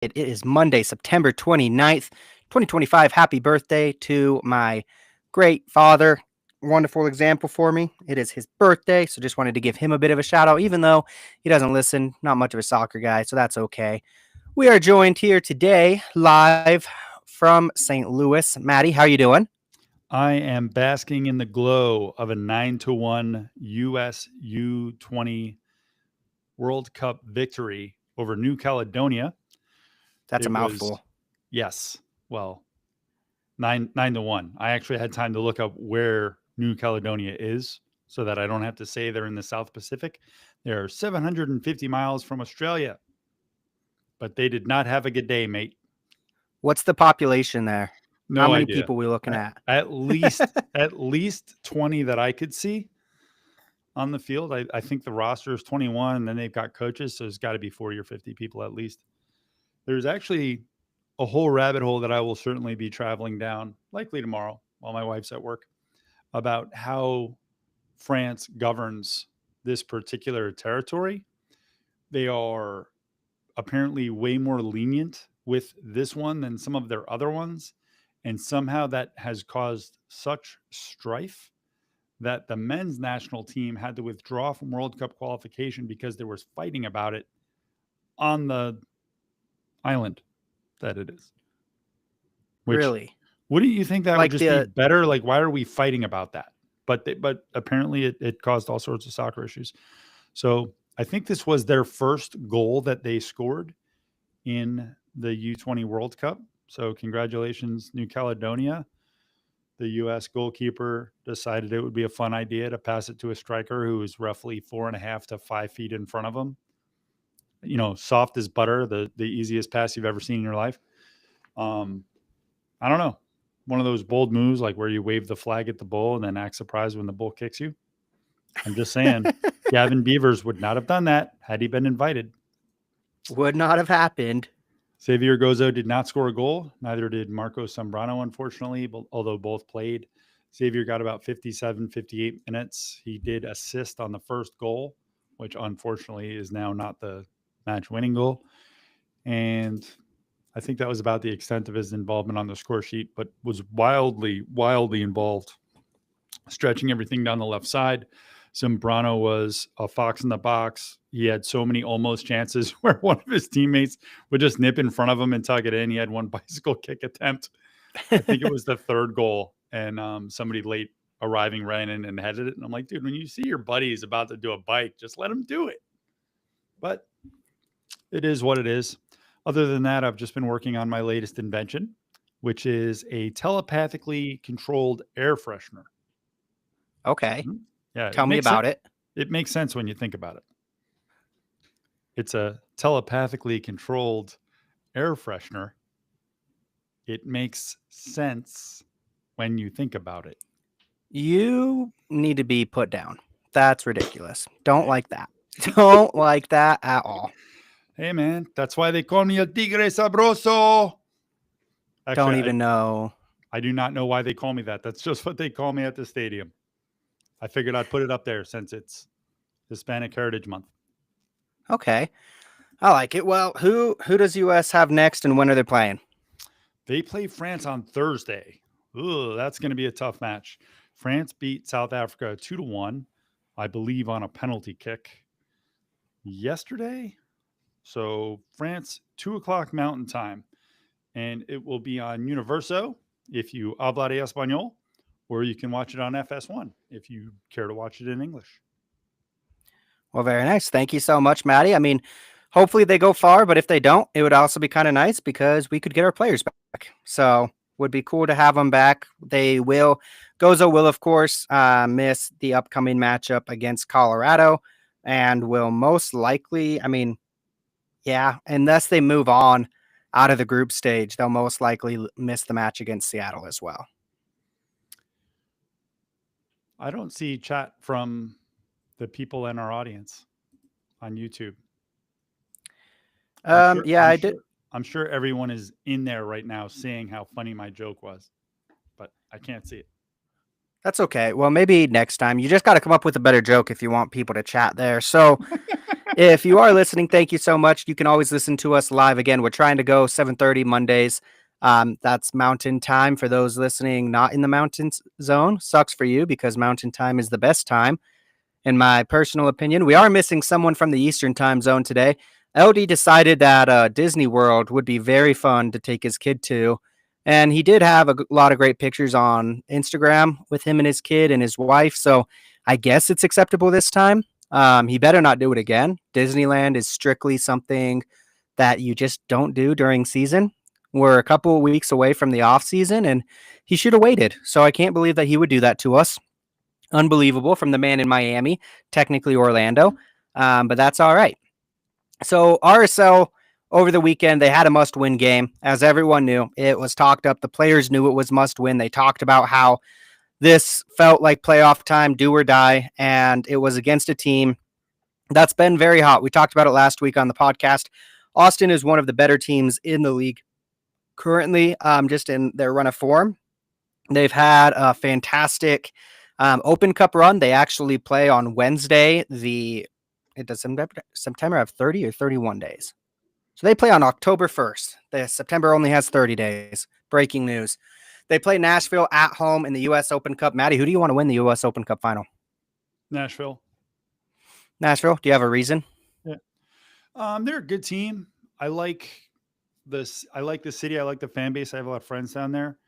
It is Monday, September 29th, 2025. Happy birthday to my great father. Wonderful example for me. It is his birthday, so just wanted to give him a bit of a shout out, even though he doesn't listen, not much of a soccer guy, so that's okay. We are joined here today live from St. Louis. Maddie, how are you doing? I am basking in the glow of a 9-1 US U20 World Cup victory over New Caledonia. That's a It was, mouthful. yes, well, 9-1. I actually had time to look up where New Caledonia is so that I don't have to say they're in the South Pacific. They're 750 miles from Australia, but they did not have a good day, mate. What's the population there? How No many idea. people are we looking at? At least 20 that I could see on the field. I think the roster is 21, and then they've got coaches, so there's got to be 40 or 50 people at least. There's actually a whole rabbit hole that I will certainly be traveling down, likely tomorrow while my wife's at work, about how France governs this particular territory. They are apparently way more lenient with this one than some of their other ones. And somehow that has caused such strife that the men's national team had to withdraw from World Cup qualification because there was fighting about it on the island that it is. Which, Really? wouldn't you think that would Like just be the better? Like, why are we fighting about that? But apparently it caused all sorts of soccer issues. So I think this was their first goal that they scored in the U20 World Cup. So congratulations, New Caledonia. The U.S. goalkeeper decided it would be a fun idea to pass it to a striker who is roughly 4.5 to 5 feet in front of him. You know, soft as butter, the easiest pass you've ever seen in your life. I don't know. One of those bold moves, like where you wave the flag at the bull and then act surprised when the bull kicks you. I'm just saying, Gavin Beavers would not have done that had he been invited. would not have happened. Xavier Gozo did not score a goal. Neither did Marco Zambrano, unfortunately, although both played. Xavier got about 57, 58 minutes. He did assist on the first goal, which unfortunately is now not the match-winning goal. And I think that was about the extent of his involvement on the score sheet, but was wildly, wildly involved, stretching everything down the left side. Zambrano was a fox in the box. He had so many almost chances where one of his teammates would just nip in front of him and tug it in. He had one bicycle kick attempt. I think it was the third goal, and somebody late arriving ran in and headed it. And I'm like, dude, when you see your buddies about to do a bike, just let them do it. But it is what it is. Other than that, I've just been working on my latest invention, which is a telepathically controlled air freshener. Okay. Yeah, Tell me about it. It makes sense when you think about it. It's a telepathically controlled air freshener. It makes sense when you think about it. You need to be put down. That's ridiculous. Don't like that. Don't like that at all. Hey, man, that's why they call me El Tigre Sabroso. Actually, Don't even know. I do not know why they call me that. That's just what they call me at the stadium. I figured I'd put it up there since it's Hispanic Heritage Month. Okay. I like it. Well, who does US have next and when are they playing? They play France on Thursday. Ooh, that's going to be a tough match. France beat South Africa 2-1, I believe, on a penalty kick yesterday. So France, 2:00 Mountain Time. And it will be on Universo if you habla de español, or you can watch it on FS1 if you care to watch it in English. Well, very nice. Thank you so much, Maddie. I mean, hopefully they go far, but if they don't, it would also be kind of nice because we could get our players back. So would be cool to have them back. They will. Gozo will, of course, miss the upcoming matchup against Colorado and will most likely, I mean, yeah, unless they move on out of the group stage, they'll most likely miss the match against Seattle as well. I don't see chat from the people in our audience on YouTube. I did. I'm sure everyone is in there right now seeing how funny my joke was, but I can't see it. That's okay. Well, maybe next time. You just got to come up with a better joke if you want people to chat there. So If you are listening, thank you so much. You can always listen to us live. Again, we're trying to go 7:30 Mondays. That's mountain time for those listening not in the mountains zone. Sucks for you because mountain time is the best time in my personal opinion. We are missing someone from the Eastern time zone today. LD decided that Disney World would be very fun to take his kid to. And he did have a lot of great pictures on Instagram with him and his kid and his wife. So I guess it's acceptable this time. He better not do it again. Disneyland is strictly something that you just don't do during season. We're a couple of weeks away from the off season, and he should have waited. So I can't believe that he would do that to us. Unbelievable from the man in Miami, technically Orlando, but that's all right. So RSL over the weekend, they had a must-win game, as everyone knew. It was talked up. The players knew it was must-win. They talked about how this felt like playoff time, do or die, and it was against a team that's been very hot. We talked about it last week on the podcast. Austin is one of the better teams in the league currently, just in their run of form. They've had a fantastic Open Cup run. They actually play on Wednesday. It does September have 30 or 31 days. So they play on October 1st. The September only has 30 days. Breaking news. They play Nashville at home in the U.S. Open Cup. Maddie, who do you want to win the U.S. Open Cup final? Nashville. Nashville. Do you have a reason? Yeah. They're a good team. I like this. I like the city. I like the fan base. I have a lot of friends down there.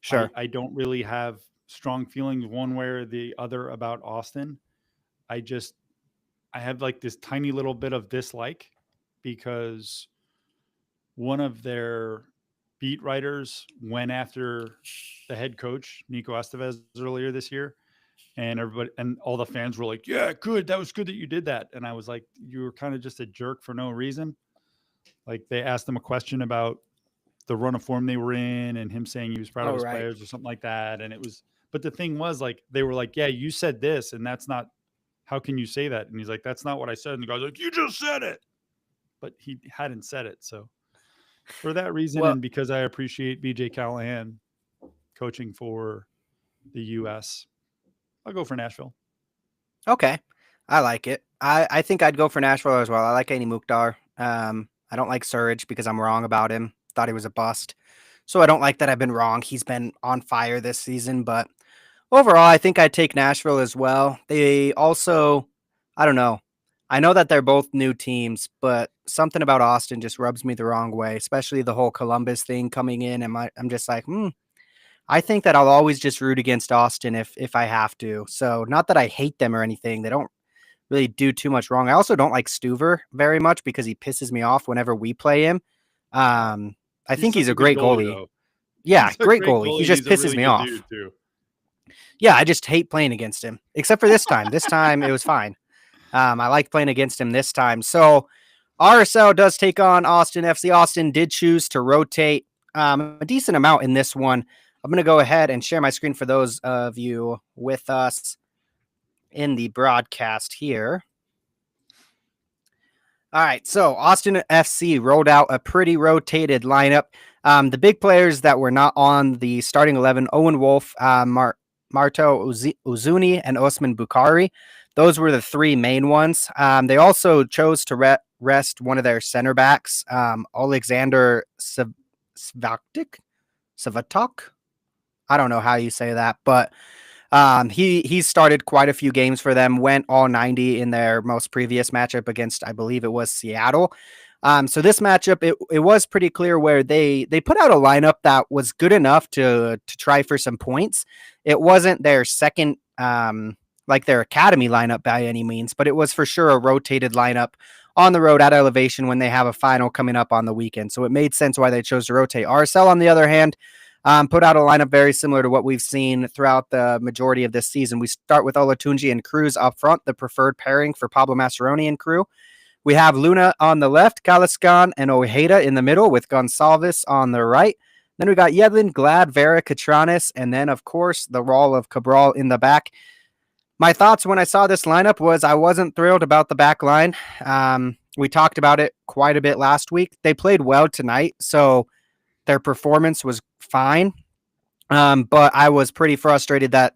Sure. I don't really have strong feelings one way or the other about Austin. I just I have like this tiny little bit of dislike because one of their beat writers went after the head coach Nico Estevez earlier this year, and everybody and all the fans were like, "Yeah, good. That was good that you did that." And I was like, "You were kind of just a jerk for no reason." Like they asked him a question about the run of form they were in and him saying he was proud of Oh, his right. players or something like that. And it was, but the thing was like, they were like, yeah, you said this and that's not, how can you say that? And he's like, that's not what I said. And the guy's like, you just said it. But he hadn't said it. So for that reason, Well, and because I appreciate BJ Callahan coaching for the US, I'll go for Nashville. okay. I like it. I think I'd go for Nashville as well. I like Andy Mukhtar. I don't like Surridge because I'm wrong about him. Thought he was a bust. So I don't like that I've been wrong. He's been on fire this season, but overall, I think I'd take Nashville as well. They also, I don't know. I know that they're both new teams, but something about Austin just rubs me the wrong way, especially the whole Columbus thing coming in. And I'm just like, I think that I'll always just root against Austin if I have to. So not that I hate them or anything. They don't really do too much wrong. I also don't like Stuver very much because he pisses me off whenever we play him. Um, I He's think he's such a a good great goalie, goalie. though. Yeah, He's a great great goalie. He goalie. And just he's a pisses really me good off. dude, too. Yeah, I just hate playing against him. Except for this time. This time it was fine. I liked playing against him this time. So RSL does take on Austin FC. Austin did choose to rotate a decent amount in this one. I'm going to go ahead and share my screen for those of you with us in the broadcast here. All right, so Austin FC rolled out a pretty rotated lineup. The big players that were not on the starting 11, Owen Wolf, Marto Uzuni, and Osman Bukhari. Those were the three main ones. They also chose to rest one of their center backs, Alexander Svatok. I don't know how you say that, but he started quite a few games for them, went all 90 in their most previous matchup against, I believe it was Seattle. So this matchup, it was pretty clear where they put out a lineup that was good enough to try for some points. It wasn't their second, like their academy lineup by any means, but it was for sure a rotated lineup on the road at elevation when they have a final coming up on the weekend. So it made sense why they chose to rotate. RSL, on the other hand, put out a lineup very similar to what we've seen throughout the majority of this season. We start with Olatunji and Cruz up front, the preferred pairing for Pablo Mascheroni and crew. We have Luna on the left, Kalaskan and Ojeda in the middle with Gonsalves on the right. Then we got Yedlin, Glad, Vera, Catranes, and then, of course, the role of Cabral in the back. My thoughts when I saw this lineup was I wasn't thrilled about the back line. We talked about it quite a bit last week. They played well tonight, so their performance was fine. But I was pretty frustrated that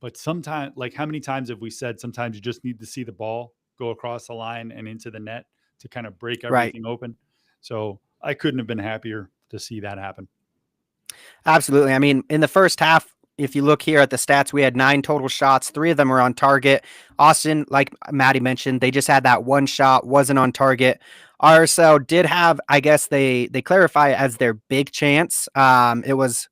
But sometimes, like how many times have we said sometimes you just need to see the ball go across the line and into the net to kind of break Right. everything open? So I couldn't have been happier to see that happen. Absolutely. I mean, in the first half, if you look here at the stats, we had 9 total shots. 3 of them were on target. Austin, like Maddie mentioned, they just had that one shot, wasn't on target. RSL did have, I guess they clarify it as their big chance. It was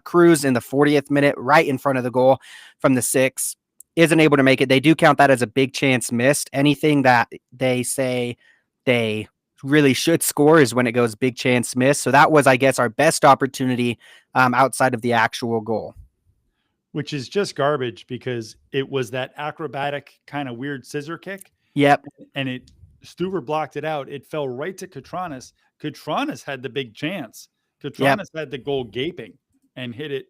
Cruz in the 40th minute, right in front of the goal from the 6. Isn't able to make it. They do count that as a big chance missed. Anything that they say they really should score is when it goes big chance miss. So that was, I guess, our best opportunity outside of the actual goal. Which is just garbage because it was that acrobatic kind of weird scissor kick, Yep. and Stuver blocked it out. It fell right to Katranis. Katranis had the big chance. Yep. Katranis had the goal gaping and hit it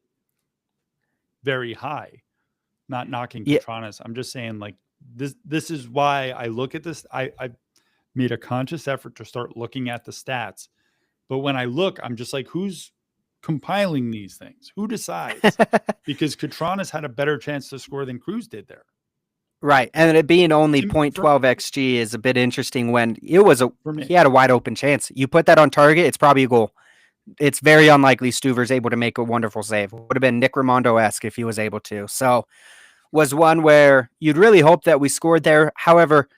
very high. Not knocking Yeah. Katranis. I'm just saying, like, this is why I look at this. I made a conscious effort to start looking at the stats. But when I look, I'm just like, who's compiling these things? Who decides? Because Katranis had a better chance to score than Cruz did there. Right. And it being only For 0.12 XG is a bit interesting when it was he me. had a wide open chance. You put that on target, it's probably a goal. It's very unlikely Stuver's able to make a wonderful save. Would have been Nick Raimondo-esque if he was able to. So was one where you'd really hope that we scored there. However,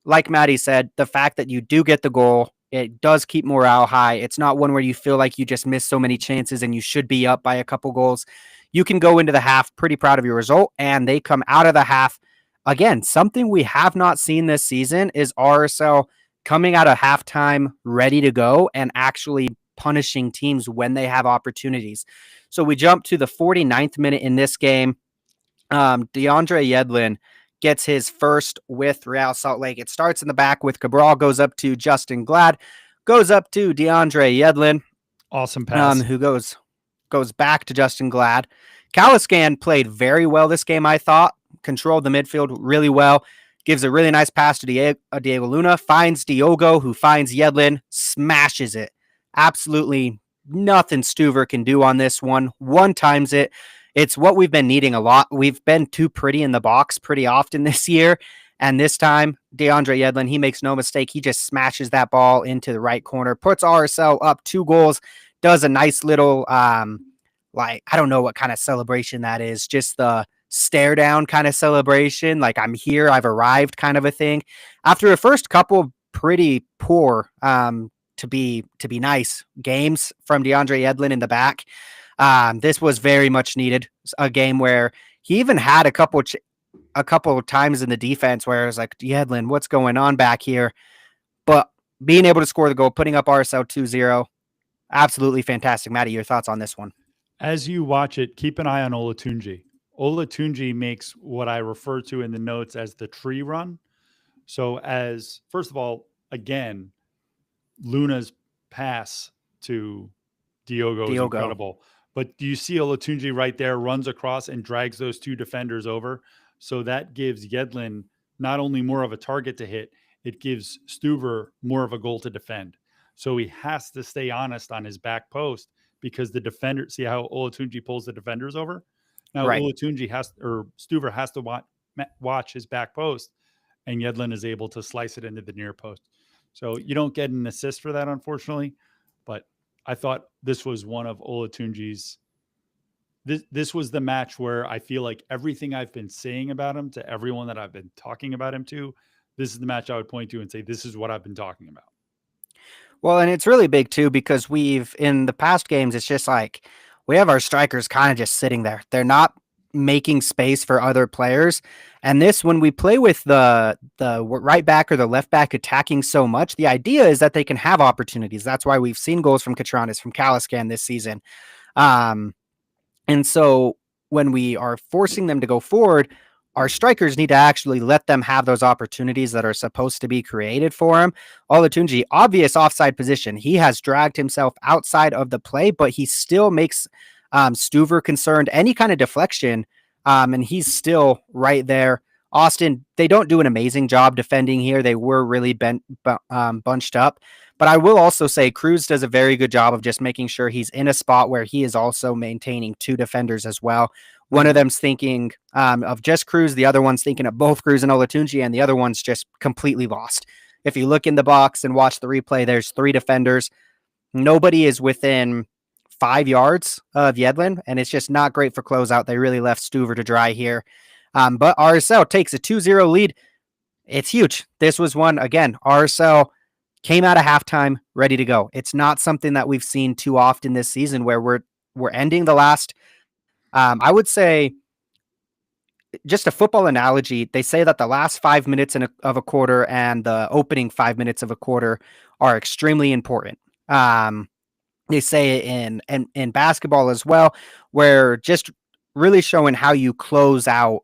like Maddie said, the fact that you do get the goal, it does keep morale high. It's not one where you feel like you just missed so many chances and you should be up by a couple goals. You can go into the half pretty proud of your result, and they come out of the half. Again, something we have not seen this season is RSL coming out of halftime ready to go and actually punishing teams when they have opportunities. So we jump to the 49th minute in this game. DeAndre Yedlin gets his first with Real Salt Lake. It starts in the back with Cabral, goes up to Justin Glad, goes up to DeAndre Yedlin, Awesome pass. who goes back to Justin Glad. Caliscan played very well this game, I thought. Controlled the midfield really well. Gives a really nice pass to Diego Luna. Finds Diogo, who finds Yedlin. Smashes it. Absolutely nothing Stuver can do on this one. One times it. It's what we've been needing a lot. We've been too pretty in the box pretty often this year. And this time, DeAndre Yedlin, he makes no mistake. He just smashes that ball into the right corner, puts RSL up 2 goals, does a nice little, I don't know what kind of celebration that is. Just the stare down kind of celebration. Like, I'm here, I've arrived kind of a thing. After a first couple pretty poor, to be nice games from DeAndre Yedlin in the back, this was very much needed. A game where he even had a couple of times in the defense where it was like, Yedlin, what's going on back here? But being able to score the goal, putting up RSL 2-0, absolutely fantastic. Maddie, your thoughts on this one? As you watch it, keep an eye on Olatunji. Olatunji makes what I refer to in the notes as the tree run. So as, first of all, again, Luna's pass to Diogo is incredible. But do you see Olatunji right there, runs across and drags those 2 defenders over? So that gives Yedlin not only more of a target to hit, it gives Stuver more of a goal to defend. So he has to stay honest on his back post because the defender, see how Olatunji pulls the defenders over? Now Right. Stuver has to watch his back post, and Yedlin is able to slice it into the near post. So you don't get an assist for that, unfortunately. But I thought this was one of Olatunji's. This was the match where I feel like everything I've been saying about him to everyone that I've been talking about him to, this is the match I would point to and say, this is what I've been talking about. Well, and it's really big too because in the past games, it's just like we have our strikers kind of just sitting there. They're not making space for other players. And this, when we play with the right back or the left back attacking so much, the idea is that they can have opportunities. That's why we've seen goals from Katranis, from Caliscan this season. And so when we are forcing them to go forward, our strikers need to actually let them have those opportunities that are supposed to be created for him. Olatunji, obvious offside position. He has dragged himself outside of the play, but he still makes Stuver concerned. Any kind of deflection, and he's still right there. Austin, they don't do an amazing job defending here. They were really bunched up. But I will also say Cruz does a very good job of just making sure he's in a spot where he is also maintaining 2 defenders as well. One of them's thinking of just Cruz, the other one's thinking of both Cruz and Olatunji, and the other one's just completely lost. If you look in the box and watch the replay, there's 3 defenders. Nobody is within 5 yards of Yedlin, and it's just not great for closeout. They really left Stuver to dry here. But RSL takes a 2-0 lead. It's huge. This was one, again, RSL came out of halftime ready to go. It's not something that we've seen too often this season where we're ending the last, I would say, just a football analogy, they say that the last 5 minutes of a quarter and the opening 5 minutes of a quarter are extremely important. They say it in basketball as well, where just really showing how you close out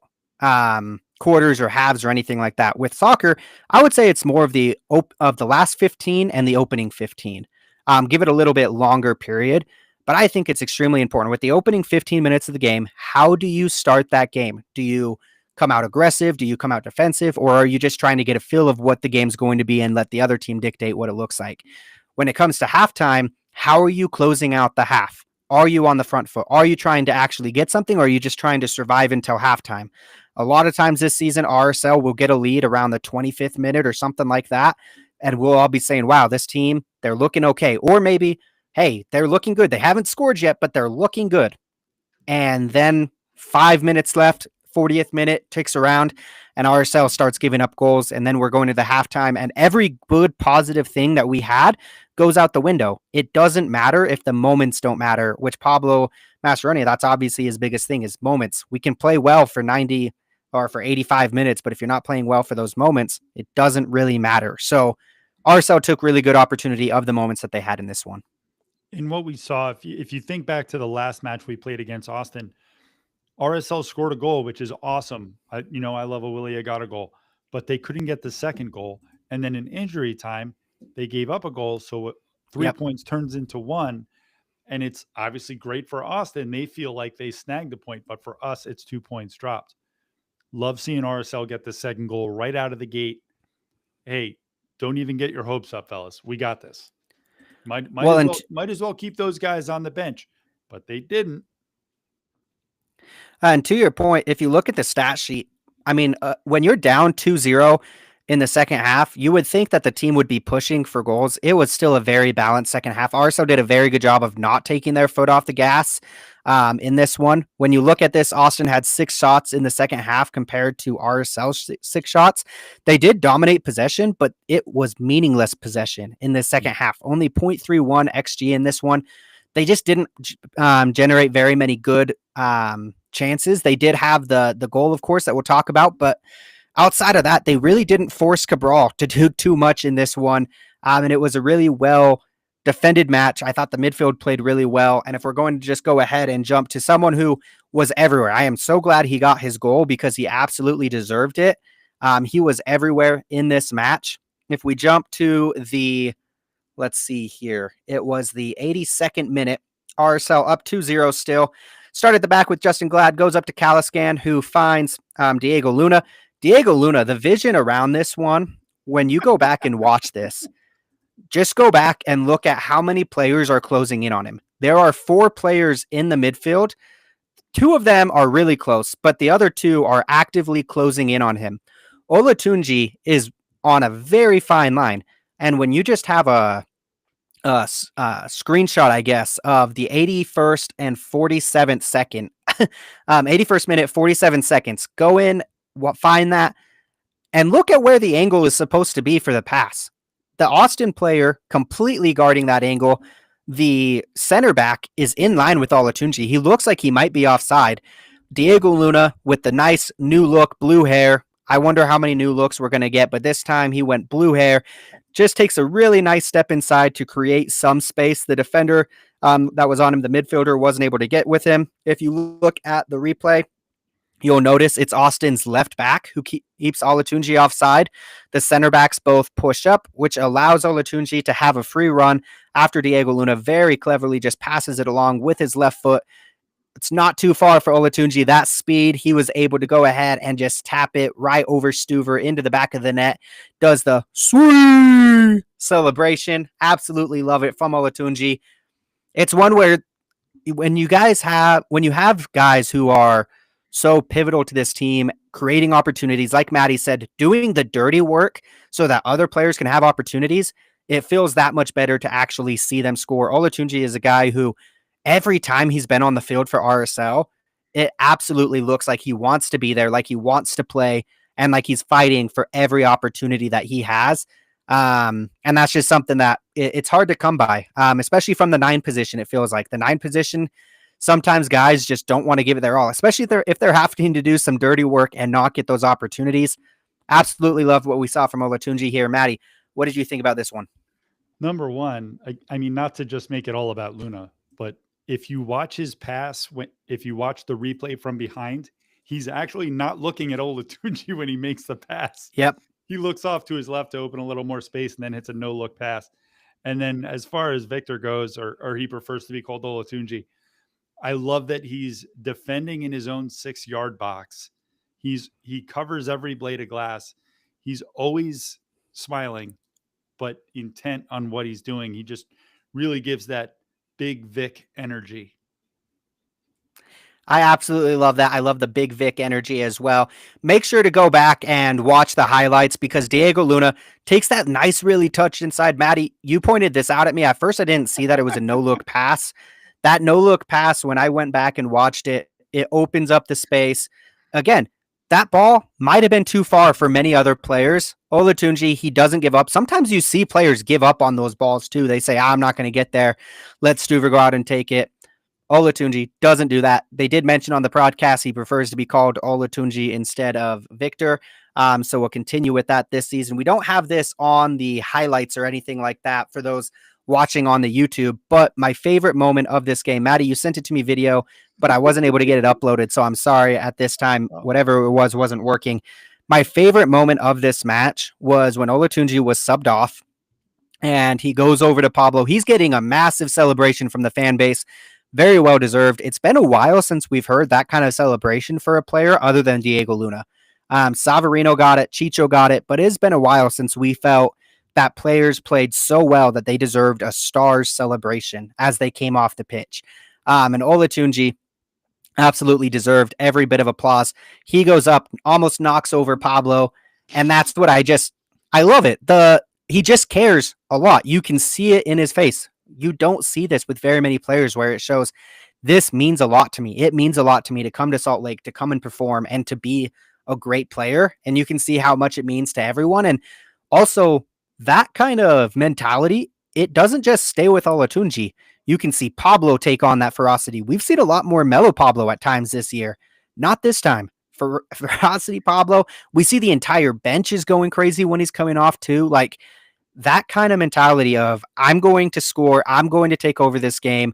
quarters or halves or anything like that. With soccer, I would say it's more of the last 15 and the opening 15. Give it a little bit longer period, but I think it's extremely important. With the opening 15 minutes of the game, how do you start that game? Do you come out aggressive? Do you come out defensive? Or are you just trying to get a feel of what the game's going to be and let the other team dictate what it looks like? When it comes to halftime, how are you closing out the half? Are you on the front foot? Are you trying to actually get something, or are you just trying to survive until halftime? A lot of times this season, RSL will get a lead around the 25th minute or something like that, and we'll all be saying, wow, this team, they're looking okay. Or maybe, hey, they're looking good. They haven't scored yet, but they're looking good. And then 5 minutes left, 40th minute ticks around, and RSL starts giving up goals, and then we're going to the halftime, and every good positive thing that we had goes out the window. It doesn't matter if the moments don't matter, which Pablo Mascheroni, that's obviously his biggest thing is moments. We can play well for 90 or for 85 minutes, but if you're not playing well for those moments, it doesn't really matter. So RSL took really good opportunity of the moments that they had in this one. In what we saw, if you think back to the last match we played against Austin, RSL scored a goal, which is awesome. I love a Willie got a goal, but they couldn't get the second goal. And then in injury time, they gave up a goal. So 3 points turns into 1. And it's obviously great for Austin. They feel like they snagged the point, but for us, it's 2 points dropped. Love seeing RSL get the second goal right out of the gate. Hey, don't even get your hopes up, fellas. We got this. Might as well keep those guys on the bench, but they didn't. And to your point, if you look at the stat sheet, I mean, when you're down 2-0 in the second half, you would think that the team would be pushing for goals. It was still a very balanced second half. RSL did a very good job of not taking their foot off the gas in this one. When you look at this, Austin had 6 shots in the second half compared to RSL's 6 shots. They did dominate possession, but it was meaningless possession in the second half. Only 0.31 XG in this one. They just didn't generate very many good chances. They did have the goal, of course, that we'll talk about, but outside of that, they really didn't force Cabral to do too much in this one. And it was a really well defended match. I thought the midfield played really well. And if we're going to just go ahead and jump to someone who was everywhere, I am so glad he got his goal because he absolutely deserved it. He was everywhere in this match. If we jump to let's see here, it was the 82nd minute. RSL up 2-0 still. Started the back with Justin Glad, goes up to Caliscan, who finds Diego Luna. Diego Luna, the vision around this one, when you go back and watch this, just go back and look at how many players are closing in on him. There are 4 players in the midfield. 2 of them are really close, but the other 2 are actively closing in on him. Olatunji is on a very fine line. And when you just have a screenshot, I guess, of the 81st and 47th second, 81st minute, 47 seconds, go in, find that, and look at where the angle is supposed to be for the pass. The Austin player completely guarding that angle. The center back is in line with Olatunji. He looks like he might be offside. Diego Luna with the nice new look, blue hair. I wonder how many new looks we're going to get, but this time he went blue hair. Just takes a really nice step inside to create some space. The defender that was on him, the midfielder, wasn't able to get with him. If you look at the replay, you'll notice it's Austin's left back who keeps Olatunji offside. The center backs both push up, which allows Olatunji to have a free run after Diego Luna very cleverly just passes it along with his left foot. It's not too far for Olatunji. That speed, he was able to go ahead and just tap it right over Stuver into the back of the net. Does the sweet celebration. Absolutely love it from Olatunji. It's one where when you have guys who are so pivotal to this team, creating opportunities, like Maddie said, doing the dirty work so that other players can have opportunities, it feels that much better to actually see them score. Olatunji is a guy who every time he's been on the field for RSL, it absolutely looks like he wants to be there, like he wants to play, and like he's fighting for every opportunity that he has. And that's just something that it's hard to come by, especially from the 9 position. It feels like the 9 position. Sometimes guys just don't want to give it their all, especially if they're having to do some dirty work and not get those opportunities. Absolutely loved what we saw from Olatunji here. Maddie, what did you think about this one? Number one, I mean, not to just make it all about Luna, but if you watch his pass, if you watch the replay from behind, he's actually not looking at Olatunji when he makes the pass. Yep. He looks off to his left to open a little more space and then hits a no look pass. And then as far as Victor goes, or he prefers to be called Olatunji, I love that he's defending in his own 6-yard box. He covers every blade of glass. He's always smiling, but intent on what he's doing. He just really gives that big Vic energy. I absolutely love that. I love the Big Vic energy as well. Make sure to go back and watch the highlights because Diego Luna takes that nice, really touch inside. Maddie, you pointed this out at me. At first, I didn't see that it was a no look pass. That no look pass, when I went back and watched it, it opens up the space. Again, that ball might have been too far for many other players. Olatunji, he doesn't give up. Sometimes you see players give up on those balls too. They say, I'm not going to get there. Let Stuver go out and take it. Olatunji doesn't do that. They did mention on the broadcast he prefers to be called Olatunji instead of Victor. So we'll continue with that this season. We don't have this on the highlights or anything like that for those watching on the YouTube. But my favorite moment of this game, Maddie, you sent it to me video, but I wasn't able to get it uploaded. So I'm sorry at this time, whatever it was wasn't working. My favorite moment of this match was when Olatunji was subbed off and he goes over to Pablo. He's getting a massive celebration from the fan base. Very well deserved. It's been a while since we've heard that kind of celebration for a player other than Diego Luna. Savarino got it, Chicho got it, but it's been a while since we felt that players played so well that they deserved a stars celebration as they came off the pitch. And Olatunji absolutely deserved every bit of applause. He goes up, almost knocks over Pablo, and that's what I love it. He just cares a lot. You can see it in his face. You don't see this with very many players where it shows this means a lot to me. It means a lot to me to come to Salt Lake, to come and perform, and to be a great player. And you can see how much it means to everyone. And also, that kind of mentality, it doesn't just stay with Olatunji. You can see Pablo take on that ferocity. We've seen a lot more mellow Pablo at times this year. Not this time. For ferocity Pablo, we see the entire bench is going crazy when he's coming off too. Like, that kind of mentality of I'm going to score, I'm going to take over this game,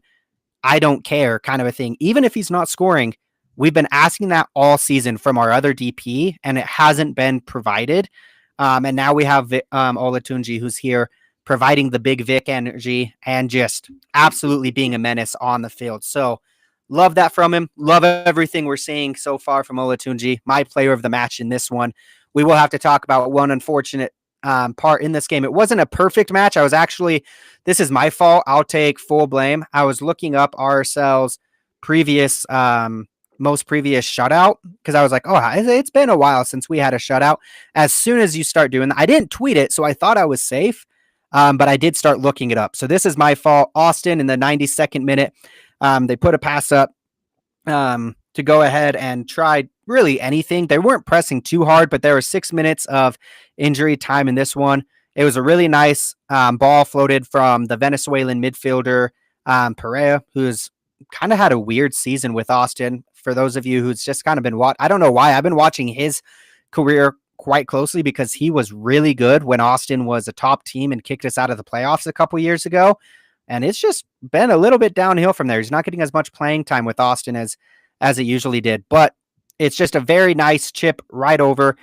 I don't care kind of a thing. Even if he's not scoring, we've been asking that all season from our other DP, and it hasn't been provided. And now we have Olatunji, who's here providing the Big Vic energy and just absolutely being a menace on the field. So love that from him. Love everything we're seeing so far from Olatunji, my player of the match in this one. We will have to talk about one unfortunate part in this game. It wasn't a perfect match. This is my fault. I'll take full blame. I was looking up RSL's previous, most previous shutout because I was like, oh, it's been a while since we had a shutout. As soon as you start doing that, I didn't tweet it, so I thought I was safe, but I did start looking it up. So this is my fault. Austin in the 92nd minute, they put a pass up to go ahead and try really anything. They weren't pressing too hard, but there were 6 minutes of injury time in this one. It was a really nice ball floated from the Venezuelan midfielder, Pereira, who's kind of had a weird season with Austin. For those of you who's just kind of been I don't know why. I've been watching his career quite closely because he was really good when Austin was a top team and kicked us out of the playoffs a couple years ago. And it's just been a little bit downhill from there. He's not getting as much playing time with Austin as it usually did. But it's just a very nice chip right over.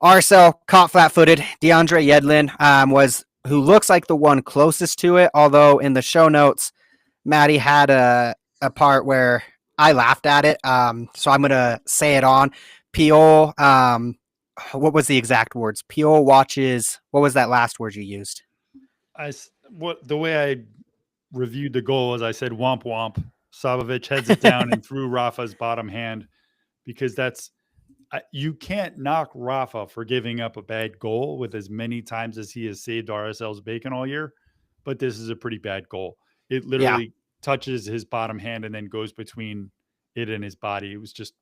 RSL caught flat-footed. DeAndre Yedlin who looks like the one closest to it, although in the show notes, Maddie had a part where I laughed at it. So I'm going to say it on. Piol, what was the exact words? Piol watches, what was that last word you used? The way I reviewed the goal was I said womp womp. Savovich heads it down and threw Rafa's bottom hand because you can't knock Rafa for giving up a bad goal with as many times as he has saved RSL's bacon all year, but this is a pretty bad goal. It Yeah, literally touches his bottom hand and then goes between it and his body. It was just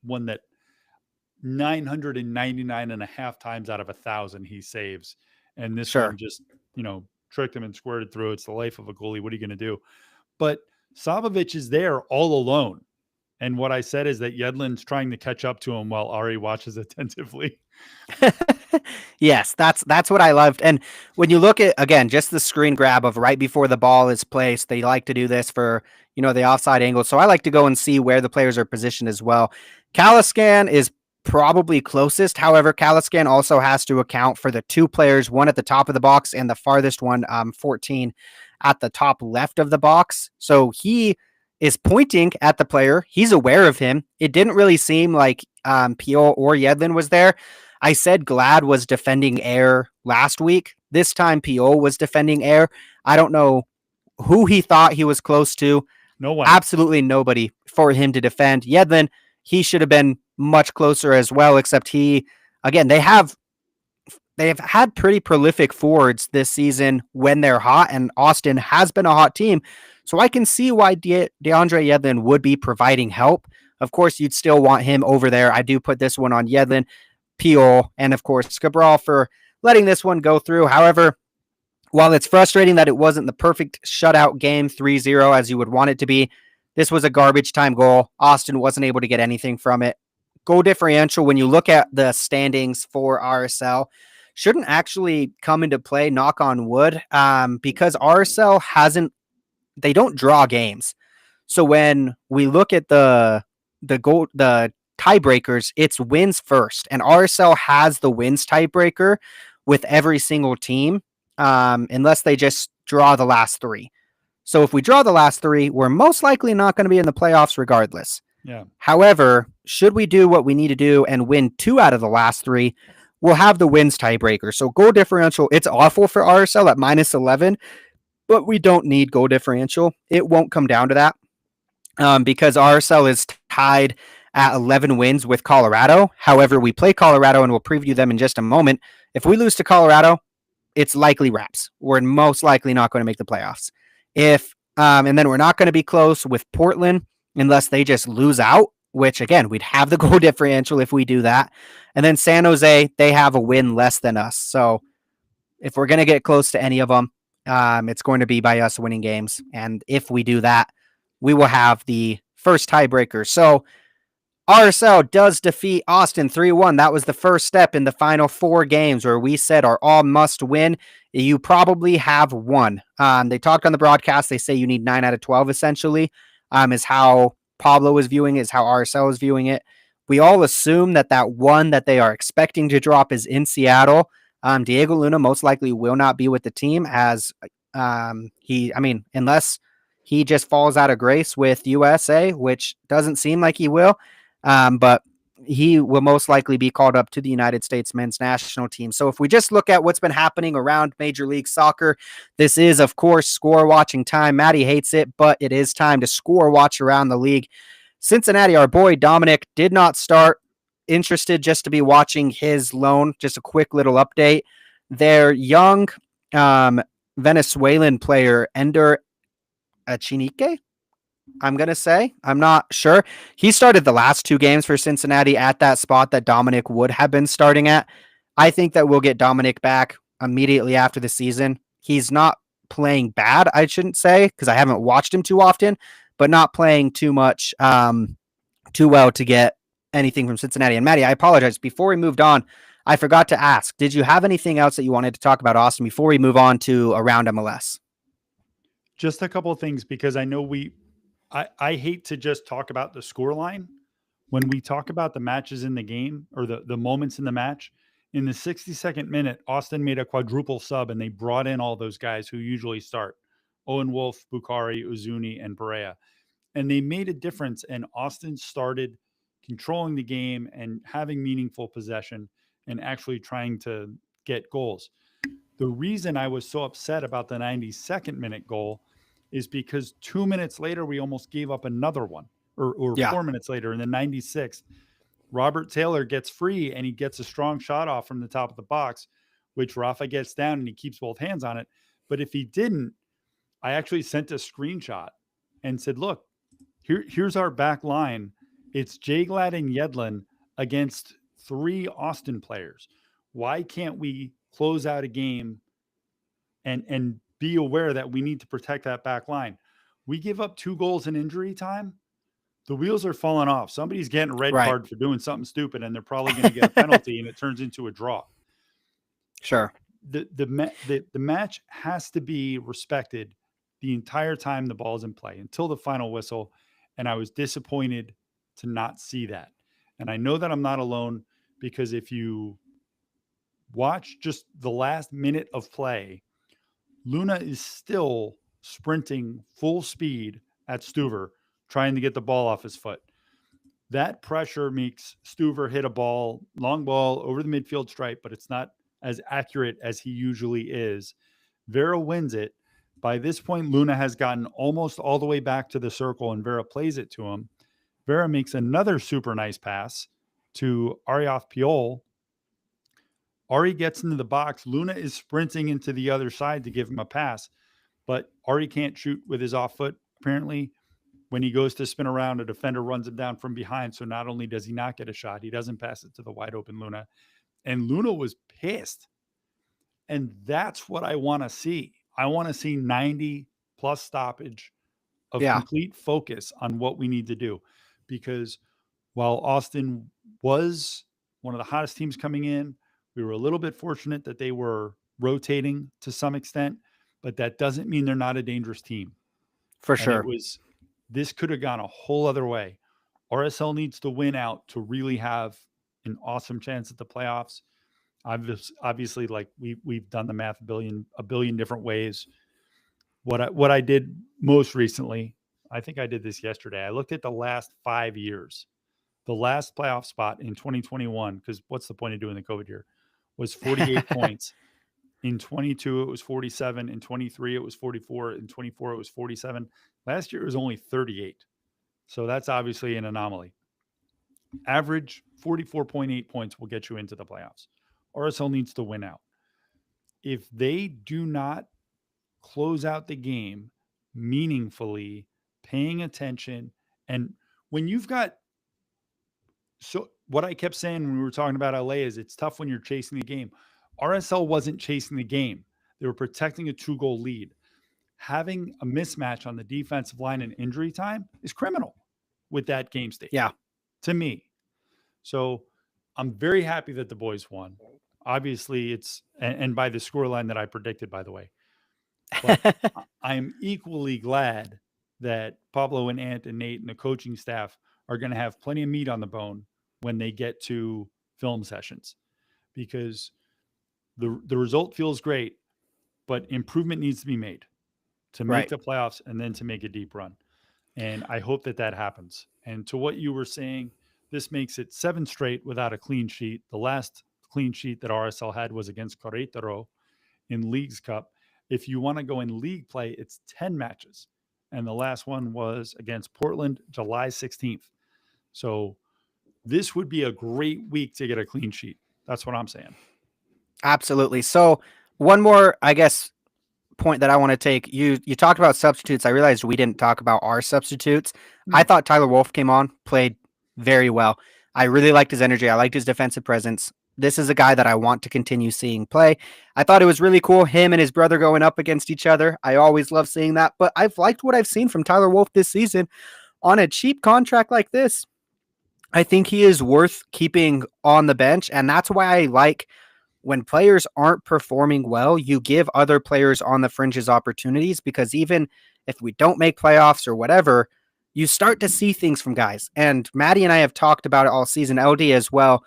one that 999 and a half times out of 1,000 he saves. And this sure. one just, tricked him and squirted through. It's the life of a goalie. What are you going to do? But Savovich is there all alone. And what I said is that Yedlin's trying to catch up to him while Ari watches attentively. Yes, that's what I loved. And when you look at again, just the screen grab of right before the ball is placed, they like to do this for the offside angle. So I like to go and see where the players are positioned as well. Caliscan is probably closest. However, Caliscan also has to account for the two players, one at the top of the box and the farthest one, 14, at the top left of the box. So he is pointing at the player. He's aware of him. It didn't really seem like Pio or Yedlin was there. I said Glad was defending air last week. This time Pio was defending air. I don't know who he thought he was close to. No one. Absolutely nobody for him to defend. Yedlin, he should have been much closer as well, except again, they have had pretty prolific forwards this season when they're hot, and Austin has been a hot team. So I can see why DeAndre Yedlin would be providing help. Of course, you'd still want him over there. I do put this one on Yedlin, Pio, and of course, Cabral for letting this one go through. However, while it's frustrating that it wasn't the perfect shutout game 3-0 as you would want it to be, this was a garbage time goal. Austin wasn't able to get anything from it. Goal differential, when you look at the standings for RSL, shouldn't actually come into play, knock on wood, because RSL they don't draw games. So when we look at the tiebreakers, it's wins first, and RSL has the wins tiebreaker with every single team, unless they just draw the last three. So if we draw the last three, we're most likely not going to be in the playoffs regardless. Yeah. However, should we do what we need to do and win 2 out of the last 3, we'll have the wins tiebreaker. So goal differential, it's awful for RSL at -11, but we don't need goal differential. It won't come down to that, because RSL is tied at 11 wins with Colorado. However, we play Colorado, and we'll preview them in just a moment. If we lose to Colorado, it's likely wraps. We're most likely not going to make the playoffs. And then we're not going to be close with Portland unless they just lose out, which again, we'd have the goal differential if we do that. And then San Jose, they have a win less than us. So if we're going to get close to any of them, it's going to be by us winning games. And if we do that, we will have the first tiebreaker. So RSL does defeat Austin 3-1. That was the first step in the final 4 games where we said are all must win. You probably have won. They talked on the broadcast. They say you need 9 out of 12, essentially, is how Pablo is viewing it, is how RSL is viewing it. We all assume that one that they are expecting to drop is in Seattle. Diego Luna most likely will not be with the team as unless he just falls out of grace with USA, which doesn't seem like he will. But he will most likely be called up to the United States men's national team. So if we just look at what's been happening around Major League Soccer, this is, of course, score watching time. Maddie hates it, but it is time to score watch around the league. Cincinnati, our boy Dominic, did not start. Interested just to be watching his loan. Just a quick little update. Their young Venezuelan player, Ender Echenique, I'm going to say. I'm not sure. He started the last 2 games for Cincinnati at that spot that Dominic would have been starting at. I think that we'll get Dominic back immediately after the season. He's not playing bad, I shouldn't say, because I haven't watched him too often, but not playing too much, too well to get anything from Cincinnati. And Maddie, I apologize. Before we moved on, I forgot to ask, did you have anything else that you wanted to talk about, Austin, before we move on to around MLS? Just a couple of things, because I know I hate to just talk about the score line. When we talk about the matches in the game or the moments in the match, in the 62nd minute, Austin made a quadruple sub and they brought in all those guys who usually start: Owen Wolf, Bukhari, Uzuni, and Berea. And they made a difference, and Austin started controlling the game and having meaningful possession and actually trying to get goals. The reason I was so upset about the 92nd minute goal is because 2 minutes later, we almost gave up another one, or Yeah. 4 minutes later in the 96th. Robert Taylor gets free and he gets a strong shot off from the top of the box, which Rafa gets down and he keeps both hands on it. But if he didn't, I actually sent a screenshot and said, look, here's our back line. It's Jaglad and Yedlin against 3 Austin players. Why can't we close out a game and be aware that we need to protect that back line? We give up 2 goals in injury time. The wheels are falling off. Somebody's getting a red Right. card for doing something stupid, and they're probably going to get a penalty, and it turns into a draw. Sure. The match has to be respected the entire time the ball's in play until the final whistle, and I was disappointed to not see that. And I know that I'm not alone, because if you watch just the last minute of play, Luna is still sprinting full speed at Stuver, trying to get the ball off his foot. That pressure makes Stuver hit a ball, long ball over the midfield stripe, but it's not as accurate as he usually is. Vera wins it. By this point, Luna has gotten almost all the way back to the circle, and Vera plays it to him. Vera makes another super nice pass to Arioff Piol. Ari gets into the box. Luna is sprinting into the other side to give him a pass, but Ari can't shoot with his off foot, apparently. When he goes to spin around, a defender runs him down from behind. So not only does he not get a shot, he doesn't pass it to the wide open Luna. And Luna was pissed. And that's what I want to see. I want to see 90 plus stoppage of Yeah. complete focus on what we need to do. Because while Austin was one of the hottest teams coming in, we were a little bit fortunate that they were rotating to some extent, but that doesn't mean they're not a dangerous team. For And sure. this could have gone a whole other way. RSL needs to win out to really have an awesome chance at the playoffs. Obviously, like we've done the math a billion different ways. What I did most recently, I think I did this yesterday. I looked at the last 5 years. The last playoff spot in 2021, because what's the point of doing the COVID year, was 48 points. In 22, it was 47. In 23, it was 44. In 24, it was 47. Last year, it was only 38. So that's obviously an anomaly. Average 44.8 points will get you into the playoffs. RSL needs to win out. If they do not close out the game meaningfully, paying attention, and when you've got, so what I kept saying when we were talking about LA is it's tough when you're chasing the game. RSL wasn't chasing the game. They were protecting a 2-goal lead. Having a mismatch on the defensive line in injury time is criminal with that game state. Yeah. To me. So I'm very happy that the boys won. Obviously, it's and by the scoreline that I predicted, by the way. But I am equally glad that Pablo and Ant and Nate and the coaching staff are going to have plenty of meat on the bone when they get to film sessions, because the result feels great, but improvement needs to be made to make Right. the playoffs and then to make a deep run. And I hope that that happens. And to what you were saying, this makes it 7 straight without a clean sheet. The last clean sheet that RSL had was against Querétaro in Leagues Cup. If you want to go in league play, it's 10 matches. And the last one was against Portland, July 16th. So this would be a great week to get a clean sheet. That's what I'm saying. Absolutely. So one more, I guess, point that I want to take. You talked about substitutes. I realized we didn't talk about our substitutes. I thought Tyler Wolf came on, played very well. I really liked his energy. I liked his defensive presence. This is a guy that I want to continue seeing play. I thought it was really cool, him and his brother going up against each other. I always love seeing that, but I've liked what I've seen from Tyler Wolf this season on a cheap contract like this. I think he is worth keeping on the bench, and that's why I like when players aren't performing well, you give other players on the fringes opportunities, because even if we don't make playoffs or whatever, you start to see things from guys. And Maddie and I have talked about it all season, LD as well.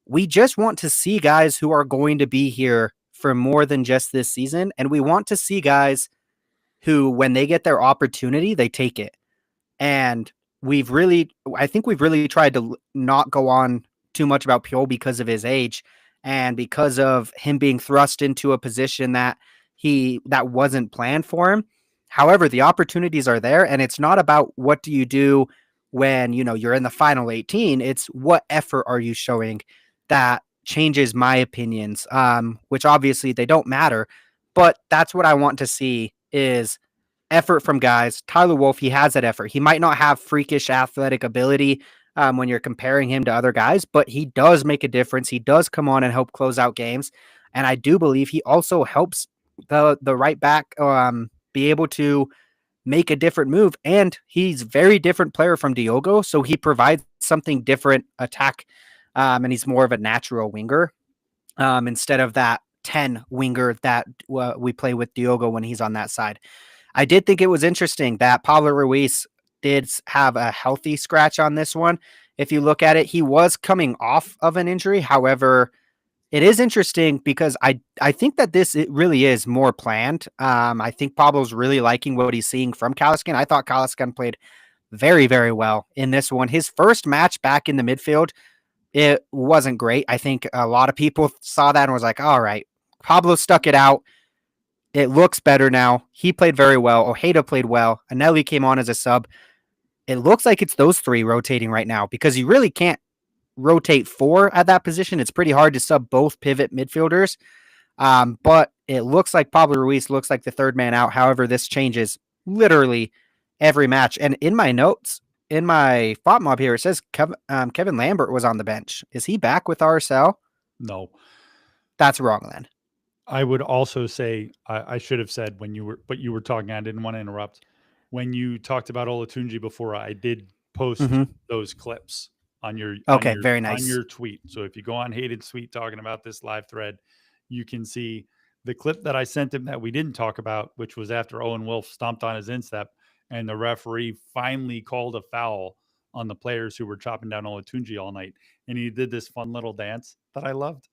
We just want to see guys who are going to be here for more than just this season. And we want to see guys who, when they get their opportunity, they take it. And I think we've really tried to not go on too much about Piol because of his age and because of him being thrust into a position that wasn't planned for him. However, the opportunities are there, and it's not about what do you do when you're in the final 18. It's what effort are you showing that changes my opinions, which obviously they don't matter, but that's what I want to see is effort from guys. Tyler Wolf, he has that effort. He might not have freakish athletic ability when you're comparing him to other guys, but he does make a difference. He does come on and help close out games, and I do believe he also helps the right back be able to make a different move. And he's very different player from Diogo, so he provides something different attack, and he's more of a natural winger instead of that 10 winger that we play with Diogo when he's on that side. I did think it was interesting that Pablo Ruiz did have a healthy scratch on this one. If you look at it, he was coming off of an injury. However, it is interesting because I think that it really is more planned. I think Pablo's really liking what he's seeing from Caliscan. I thought Caliscan played very, very well in this one. His first match back in the midfield, it wasn't great. I think a lot of people saw that and was like, all right, Pablo stuck it out. It looks better now. He played very well. Ojeda played well. Anelli came on as a sub. It looks like it's those three rotating right now because you really can't rotate four at that position. It's pretty hard to sub both pivot midfielders. But it looks like Pablo Ruiz looks like the third man out. However, this changes literally every match. And in my notes, in my thought mob here, it says Kevin Lambert was on the bench. Is he back with RSL? No. That's wrong then. I would also say I should have said when you were talking. I didn't want to interrupt. When you talked about Olatunji before, I did post Mm-hmm. those clips on your Okay, very nice. tweet. So if you go on Hayden's tweet talking about this live thread, you can see the clip that I sent him that we didn't talk about, which was after Owen Wolf stomped on his instep, and the referee finally called a foul on the players who were chopping down Olatunji all night, and he did this fun little dance that I loved.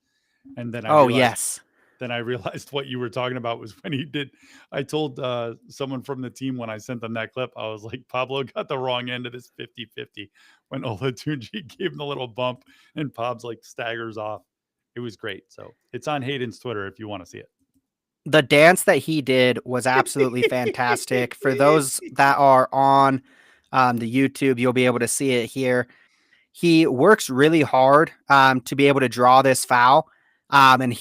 And Oh, yes. then I realized what you were talking about was when he did. I told someone from the team when I sent them that clip, I was like, Pablo got the wrong end of this 50-50 when Olatunji gave him the little bump and Pobs like staggers off. It was great. So it's on Hayden's Twitter if you want to see it. The dance that he did was absolutely fantastic. For those that are on the YouTube, you'll be able to see it here. He works really hard to be able to draw this foul. And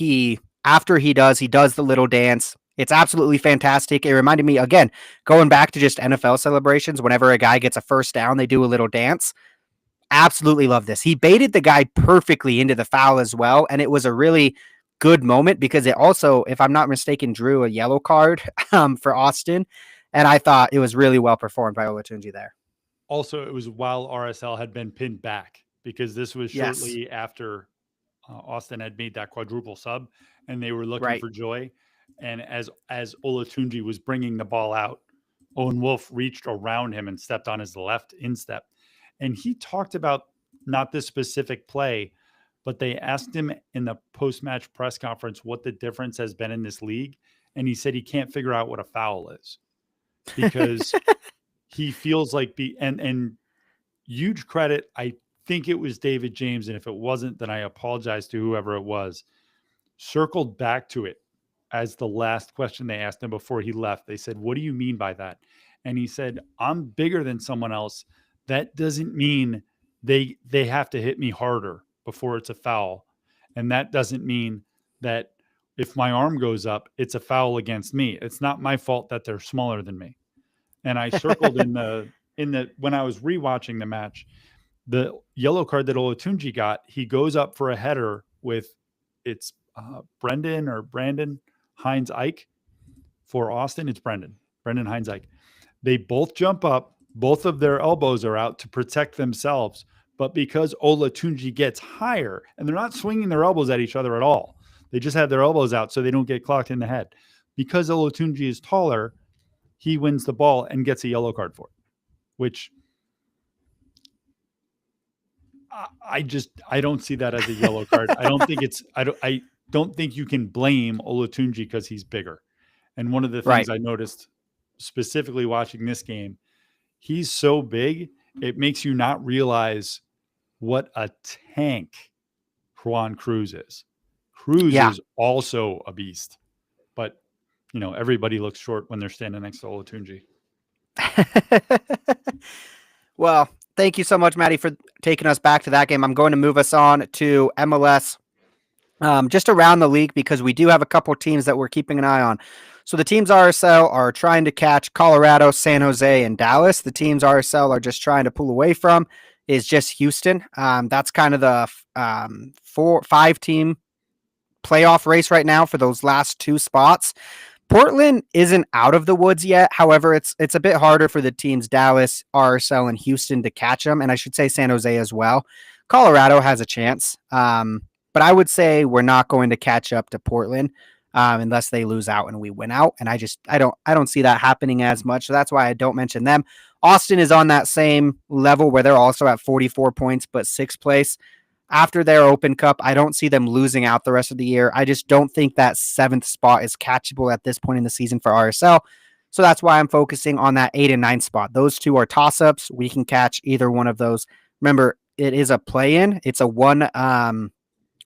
after he does the little dance. It's absolutely fantastic. It reminded me, again, going back to just NFL celebrations, whenever a guy gets a first down, they do a little dance. Absolutely love this. He baited the guy perfectly into the foul as well. And it was a really good moment because it also, if I'm not mistaken, drew a yellow card for Austin. And I thought it was really well performed by Olatunji there. Also, it was while RSL had been pinned back because this was Yes. shortly after Austin had made that quadruple sub and they were looking Right. for joy. And as Olatunji was bringing the ball out, Owen Wolf reached around him and stepped on his left instep. And he talked about not this specific play, but they asked him in the post-match press conference what the difference has been in this league. And he said he can't figure out what a foul is because he feels like and huge credit. I think it was David James. And if it wasn't, then I apologize to whoever it was. Circled back to it as the last question they asked him before he left. They said, "What do you mean by that?" And he said, "I'm bigger than someone else. That doesn't mean they have to hit me harder before it's a foul. And that doesn't mean that if my arm goes up, it's a foul against me. It's not my fault that they're smaller than me." And I circled in the when I was rewatching the match, the yellow card that Olatunji got, he goes up for a header with it's Brandon Hines Ike for Austin. It's Brendan Hines Ike. They both jump up. Both of their elbows are out to protect themselves. But because Olatunji gets higher, and they're not swinging their elbows at each other at all, they just have their elbows out so they don't get clocked in the head. Because Olatunji is taller, he wins the ball and gets a yellow card for it, which I don't see that as a yellow card. I don't think you can blame Olatunji because he's bigger. And one of the things Right. I noticed specifically watching this game, he's so big, it makes you not realize what a tank Juan Cruz is. Cruz Yeah. is also a beast, but everybody looks short when they're standing next to Olatunji. Well, thank you so much, Maddie, for taking us back to that game. I'm going to move us on to MLS, just around the league, because we do have a couple teams that we're keeping an eye on. So the teams RSL are trying to catch Colorado, San Jose, and Dallas. The teams RSL are just trying to pull away from is just Houston. That's kind of the 4-5 team playoff race right now for those last two spots. Portland isn't out of the woods yet. However, it's a bit harder for the teams Dallas, RSL, and Houston to catch them, and I should say San Jose as well. Colorado has a chance, but I would say we're not going to catch up to Portland unless they lose out and we win out. And I don't see that happening as much. So that's why I don't mention them. Austin is on that same level where they're also at 44 points, but sixth place. After their Open Cup, I don't see them losing out the rest of the year. I just don't think that seventh spot is catchable at this point in the season for RSL. So that's why I'm focusing on that 8 and 9 spot. Those two are toss-ups. We can catch either one of those. Remember, it is a play-in. It's a one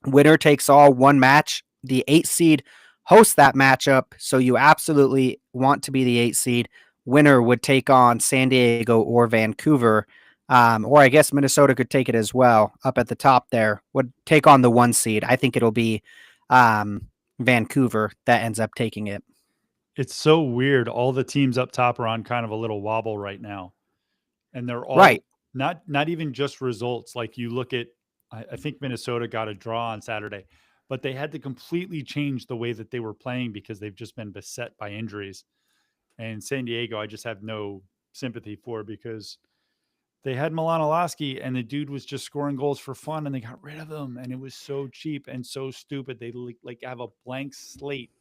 winner takes all, one match. The 8 seed hosts that matchup, so you absolutely want to be the 8 seed. Winner would take on San Diego or Vancouver. Or I guess Minnesota could take it as well. Up at the top there would take on the 1 seed. I think it'll be Vancouver that ends up taking it. It's so weird. All the teams up top are on kind of a little wobble right now, and they're all Right. not even just results. Like you look at, I think Minnesota got a draw on Saturday, but they had to completely change the way that they were playing because they've just been beset by injuries. And San Diego, I just have no sympathy for because they had Milanowski and the dude was just scoring goals for fun and they got rid of him. And it was so cheap and so stupid. They like have a blank slate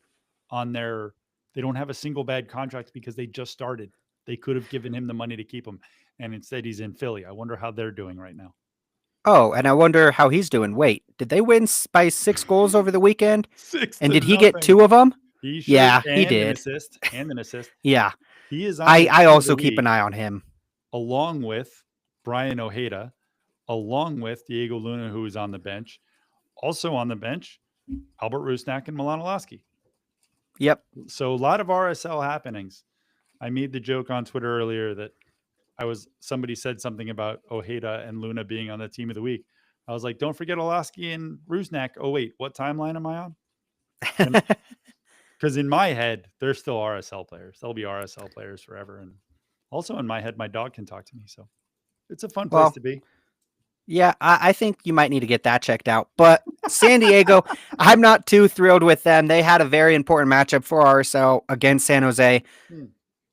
on they don't have a single bad contract because they just started. They could have given him the money to keep him. And instead he's in Philly. I wonder how they're doing right now. Oh, and I wonder how he's doing. Wait, did they win by 6 goals over the weekend? Six And to did he get nothing. 2 of them? He sure Yeah, he and an did. assist. And an assist. Yeah. He is on the I team of also the keep an week, eye on him. along with Brian Ojeda, along with Diego Luna, who is on the bench. Also on the bench, Albert Rusnak and Milanowski. Yep. So a lot of RSL happenings. I made the joke on Twitter earlier that somebody said something about Ojeda and Luna being on the team of the week. I was like, don't forget Olaski and Rusnak. Oh, wait, what timeline am I on? Because in my head, they're still RSL players. They'll be RSL players forever. And also in my head, my dog can talk to me. So it's a fun place to be. Yeah, I think you might need to get that checked out. But San Diego, I'm not too thrilled with them. They had a very important matchup for RSL against San Jose.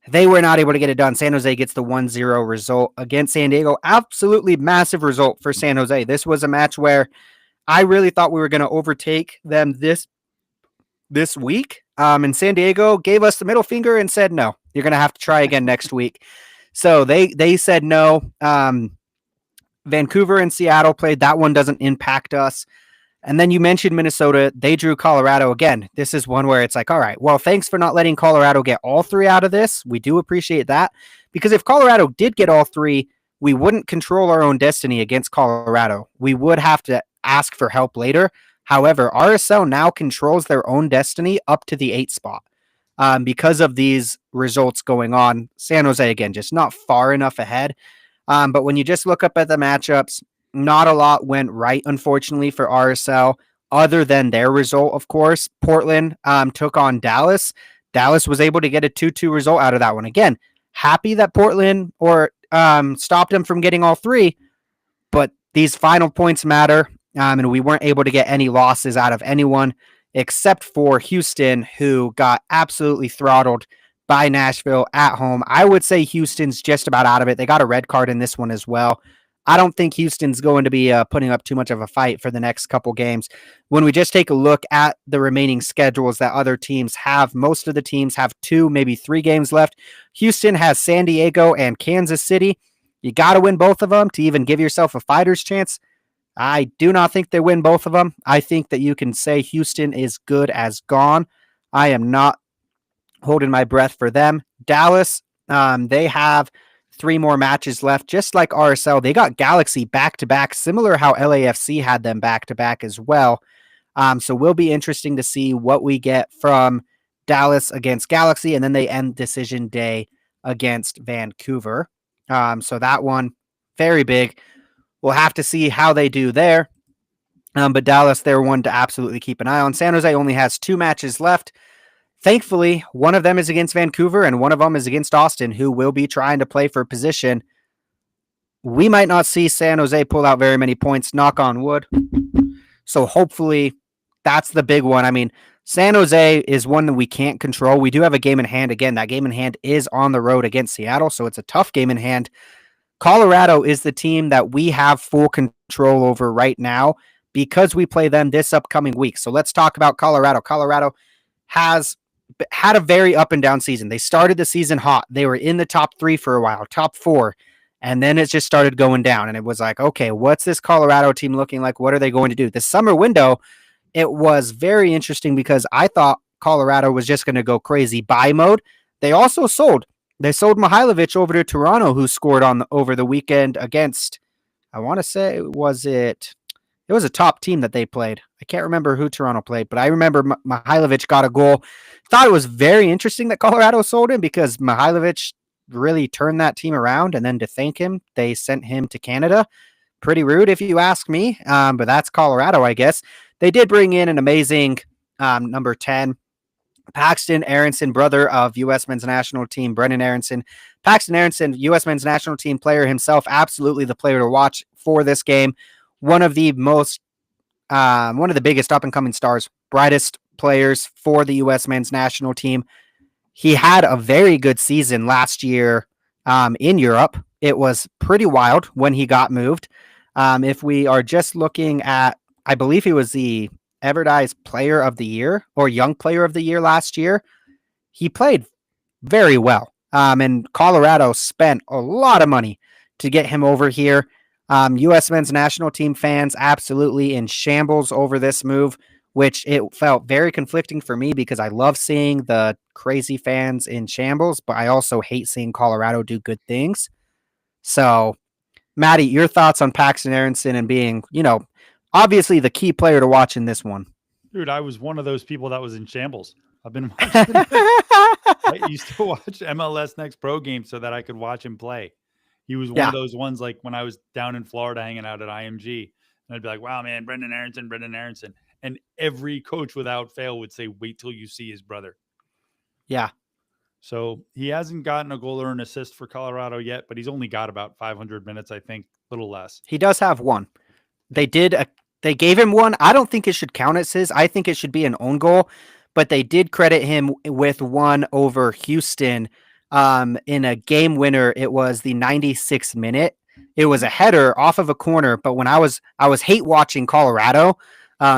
They were not able to get it done. San Jose gets the 1-0 result against San Diego. Absolutely massive result for San Jose. This was a match where I really thought we were going to overtake them this week. And San Diego gave us the middle finger and said, no, you're going to have to try again next week. So they said no. Vancouver and Seattle played. That one doesn't impact us. And then you mentioned Minnesota. They drew Colorado again. This is one where it's like, all right, well, thanks for not letting Colorado get all 3 out of this. We do appreciate that. Because if Colorado did get all 3, we wouldn't control our own destiny against Colorado. We would have to ask for help later. However, RSL now controls their own destiny up to the 8 spot. Because of these results going on. San Jose, again, just not far enough ahead. But when you just look up at the matchups, not a lot went right, unfortunately, for RSL, other than their result, of course. Portland took on Dallas. Dallas was able to get a 2-2 result out of that one. Again, happy that Portland stopped them from getting all 3, but these final points matter, and we weren't able to get any losses out of anyone except for Houston, who got absolutely throttled by Nashville at home. I would say Houston's just about out of it. They got a red card in this one as well. I don't think Houston's going to be putting up too much of a fight for the next couple games. When we just take a look at the remaining schedules that other teams have, most of the teams have 2, maybe 3 games left. Houston has San Diego and Kansas City. You got to win both of them to even give yourself a fighter's chance. I do not think they win both of them. I think that you can say Houston is good as gone. I am not holding my breath for them. Dallas, they have 3 more matches left, just like RSL. They got Galaxy back-to-back, similar how LAFC had them back-to-back as well. So will be interesting to see what we get from Dallas against Galaxy, and then they end decision day against Vancouver. So that one, very big. We'll have to see how they do there. But Dallas, they're one to absolutely keep an eye on. San Jose only has 2 matches left. Thankfully, one of them is against Vancouver and one of them is against Austin, who will be trying to play for position. We might not see San Jose pull out very many points, knock on wood. So hopefully that's the big one. I mean, San Jose is one that we can't control. We do have a game in hand. Again, that game in hand is on the road against Seattle, so it's a tough game in hand. Colorado is the team that we have full control over right now because we play them this upcoming week. So let's talk about Colorado. Colorado has had a very up and down season. They started the season hot. They were in the top 3 for a while, top 4. And then it just started going down. And it was like, okay, what's this Colorado team looking like? What are they going to do? The summer window, it was very interesting because I thought Colorado was just going to go crazy buy mode. They also sold. They sold Mihailovic over to Toronto, who scored over the weekend against, I want to say, it was a top team that they played. I can't remember who Toronto played, but I remember Mihailovic got a goal. Thought it was very interesting that Colorado sold him because Mihailovic really turned that team around, and then to thank him, they sent him to Canada. Pretty rude, if you ask me, but that's Colorado, I guess. They did bring in an amazing number 10, Paxton Aronson, brother of U.S. men's national team, Brendan Aronson. Paxton Aronson, U.S. men's national team player himself, absolutely the player to watch for this game. One of the biggest up-and-coming stars, brightest players for the U.S. men's national team. He had a very good season last year in Europe. It was pretty wild when he got moved. If we are just looking at, I believe he was the Everdice Player of the Year or Young Player of the Year last year. He played very well. And Colorado spent a lot of money to get him over here. U.S. men's national team fans absolutely in shambles over this move, which it felt very conflicting for me because I love seeing the crazy fans in shambles, but I also hate seeing Colorado do good things. So, Maddie, your thoughts on Paxton Aronson and being, obviously the key player to watch in this one. Dude, I was one of those people that was in shambles. I've been watching. I used to watch MLS Next Pro games so that I could watch him play. He was one of those ones like when I was down in Florida hanging out at IMG. And I'd be like, wow, man, Brendan Aronson. And every coach without fail would say, wait till you see his brother. Yeah. So he hasn't gotten a goal or an assist for Colorado yet, but he's only got about 500 minutes, I think, a little less. He does have one. They gave him one. I don't think it should count as his. I think it should be an own goal, but they did credit him with one over Houston in a game winner. It was the 96th minute. It was a header off of a corner, but when I was hate watching Colorado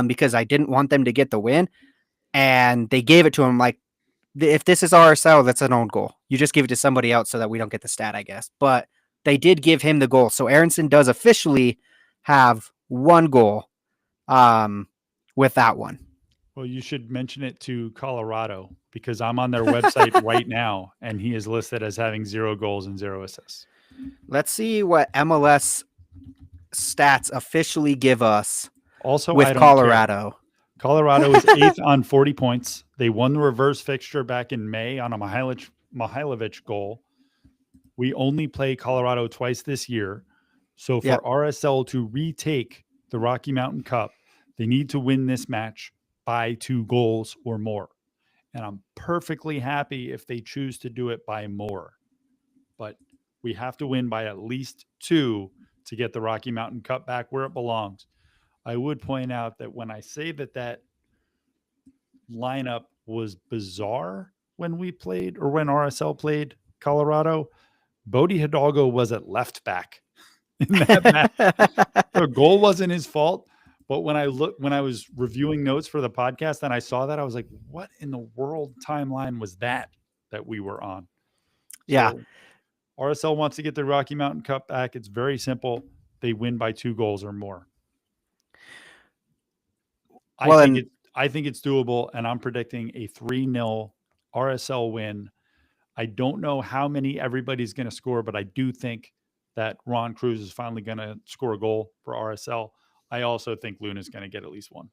because I didn't want them to get the win, and they gave it to him like, if this is RSL, that's an own goal. You just give it to somebody else so that we don't get the stat, I guess. But they did give him the goal. So Aronson does officially have one goal with that one. Well, you should mention it to Colorado because I'm on their website right now, and he is listed as having 0 goals and 0 assists. Let's see what MLS stats officially give us also with Colorado. Colorado is 8th on 40 points. They won the reverse fixture back in May on a Mihailovic goal. We only play Colorado twice this year. So for RSL to retake the Rocky Mountain Cup, they need to win this match by 2 goals or more. And I'm perfectly happy if they choose to do it by more. But we have to win by at least 2 to get the Rocky Mountain Cup back where it belongs. I would point out that when I say that lineup was bizarre when we played or when RSL played Colorado, Bodie Hidalgo was at left back in that match. The goal wasn't his fault, but when I was reviewing notes for the podcast and I saw that, I was like, what in the world timeline was that we were on? Yeah. So RSL wants to get the Rocky Mountain Cup back. It's very simple. They win by 2 goals or more. I think it's doable, and I'm predicting a 3-0 RSL win. I don't know how many everybody's going to score, but I do think that Ron Cruz is finally going to score a goal for RSL. I also think Luna's going to get at least one.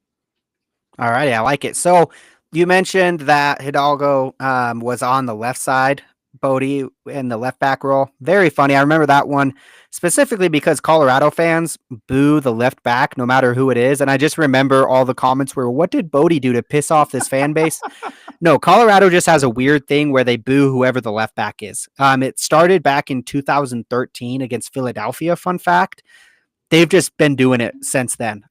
All right, I like it. So You mentioned that Hidalgo was on the left side, Bodie in the left back role. Very funny. I remember that one specifically because Colorado fans boo the left back no matter who it is. And I just remember all the comments were, what did Bodie do to piss off this fan base? No, Colorado just has a weird thing where they boo whoever the left back is. It started back in 2013 against Philadelphia, fun fact. They've just been doing it since then.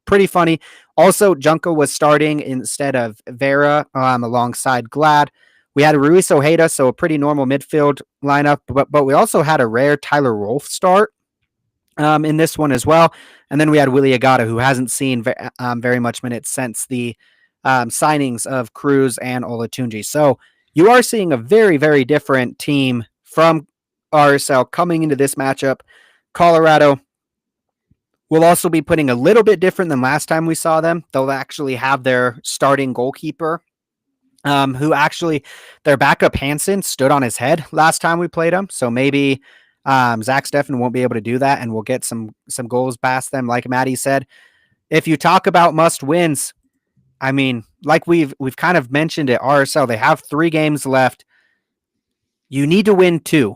Pretty funny. Also, Junko was starting instead of Vera alongside Glad. We had Ruiz Ojeda, so a pretty normal midfield lineup, but we also had a rare Tyler Rolfe start in this one as well. And then we had Willie Agata, who hasn't seen very much minutes since the signings of Cruz and Olatunji. So you are seeing a very, very different team from RSL coming into this matchup. Colorado will also be putting a little bit different than last time we saw them. They'll actually have their starting goalkeeper, who actually their backup Hansen stood on his head last time we played him. So maybe Zach Steffen won't be able to do that, and we'll get some goals past them. Like Maddie said, if you talk about must wins, I mean, like we've kind of mentioned at RSL, they have 3 games left. You need to win 2.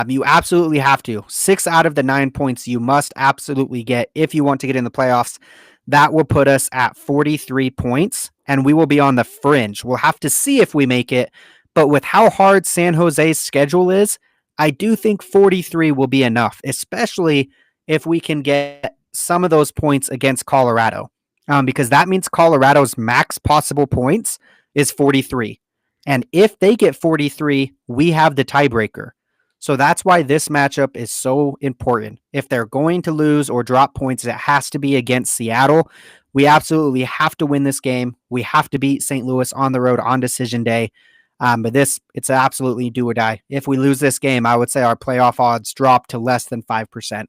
You absolutely have to. 6 out of the 9 points you must absolutely get if you want to get in the playoffs. That will put us at 43 points, and we will be on the fringe. We'll have to see if we make it, but with how hard San Jose's schedule is, I do think 43 will be enough, especially if we can get some of those points against Colorado, because that means Colorado's max possible points is 43. And if they get 43, we have the tiebreaker. So that's why this matchup is so important. If they're going to lose or drop points, it has to be against Seattle. We absolutely have to win this game. We have to beat St. Louis on the road on decision day. But it's absolutely do or die. If we lose this game, I would say our playoff odds drop to less than 5%.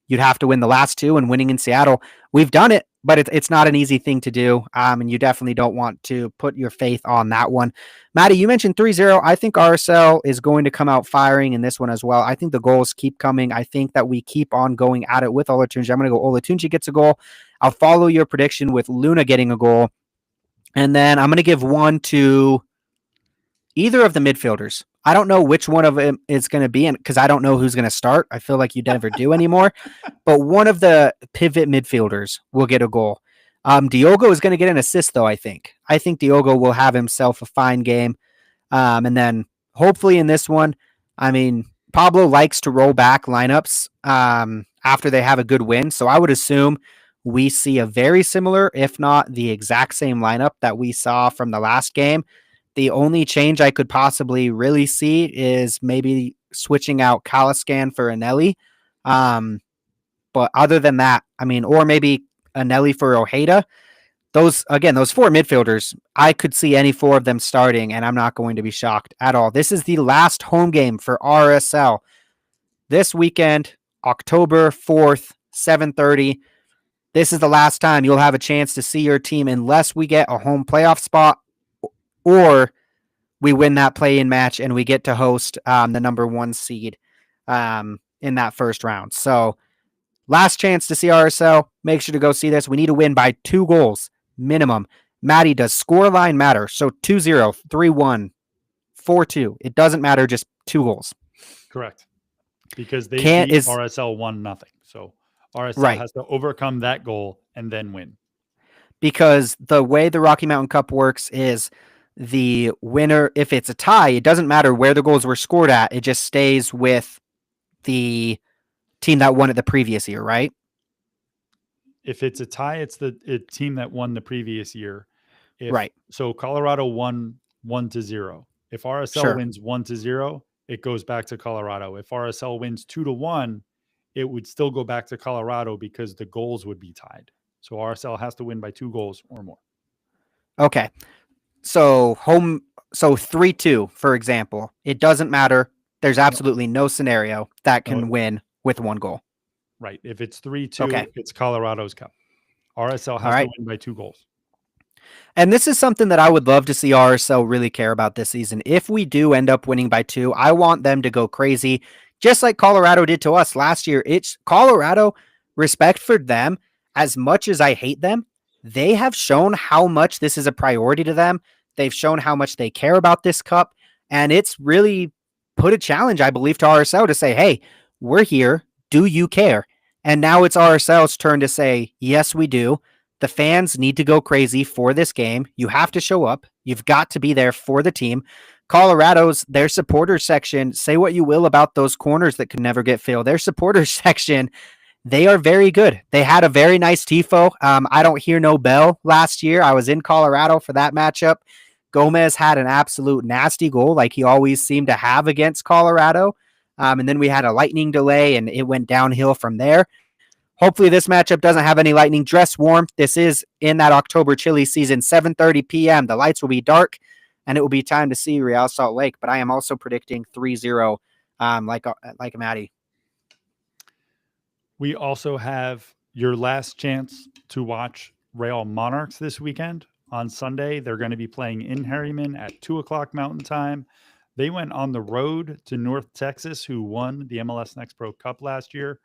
You'd have to win the last 2, and winning in Seattle, we've done it, but it's not an easy thing to do. And you definitely don't want to put your faith on that one. Maddie, you mentioned 3-0. I think RSL is going to come out firing in this one as well. I think the goals keep coming. I think that we keep on going at it with Olatunji. I'm going to go Olatunji gets a goal. I'll follow your prediction with Luna getting a goal. And then I'm going to give one to either of the midfielders. I don't know which one of them is going to be, because I don't know who's going to start. I feel like you never do anymore. But one of the pivot midfielders will get a goal. Diogo is going to get an assist, though, I think. I think Diogo will have himself a fine game. And then hopefully in this one, I mean, Pablo likes to roll back lineups after they have a good win. So I would assume we see a very similar, if not the exact same lineup that we saw from the last game. The only change I could possibly really see is maybe switching out Caliscan for Anelli. But other than that, I mean, or maybe Anelli for Ojeda. Those 4 midfielders, I could see any 4 of them starting, and I'm not going to be shocked at all. This is the last home game for RSL this weekend, October 4th, 7:30. This is the last time you'll have a chance to see your team unless we get a home playoff spot or we win that play-in match and we get to host the number 1 seed in that first round. So last chance to see RSL. Make sure to go see this. We need to win by 2 goals minimum. Maddie, does scoreline matter? So 2-0, 3-1, 4-2. It doesn't matter, just 2 goals. Correct. Because they beat RSL 1-0. So RSL has to overcome that goal and then win. Because the way the Rocky Mountain Cup works is the winner, if it's a tie, it doesn't matter where the goals were scored at. It just stays with the team that won it the previous year, right? If it's a tie, it's the team that won the previous year. Right. So Colorado won 1-0. If RSL wins 1-0, it goes back to Colorado. If RSL wins 2-1, it would still go back to Colorado because the goals would be tied. So RSL has to win by 2 goals or more. Okay. So 3-2, for example. It doesn't matter. There's absolutely no scenario that can win with 1 goal. Right. If it's 3-2, it's Colorado's cup. RSL has to win by 2 goals. And this is something that I would love to see RSL really care about this season. If we do end up winning by 2, I want them to go crazy, just like Colorado did to us last year. It's Colorado, respect for them. As much as I hate them, they have shown how much this is a priority to them. They've shown how much they care about this cup. And it's really put a challenge, I believe, to RSL to say, hey, we're here. Do you care? And now it's RSL's turn to say, yes, we do. The fans need to go crazy for this game. You have to show up. You've got to be there for the team. Colorado's, their supporters section, say what you will about those corners that could never get filled. Their supporters section, they are very good. They had a very nice tifo. I don't hear no bell last year. I was in Colorado for that matchup. Gomez had an absolute nasty goal, like he always seemed to have against Colorado. And then we had a lightning delay, and it went downhill from there. Hopefully, this matchup doesn't have any lightning. Dress warm. This is in that October chilly season, 7:30 p.m. The lights will be dark, and it will be time to see Real Salt Lake. But I am also predicting 3-0, like Maddie. We also have your last chance to watch Real Monarchs this weekend. On Sunday, they're going to be playing in Harriman at 2 o'clock Mountain Time. They went on the road to North Texas, who won the MLS Next Pro Cup last year.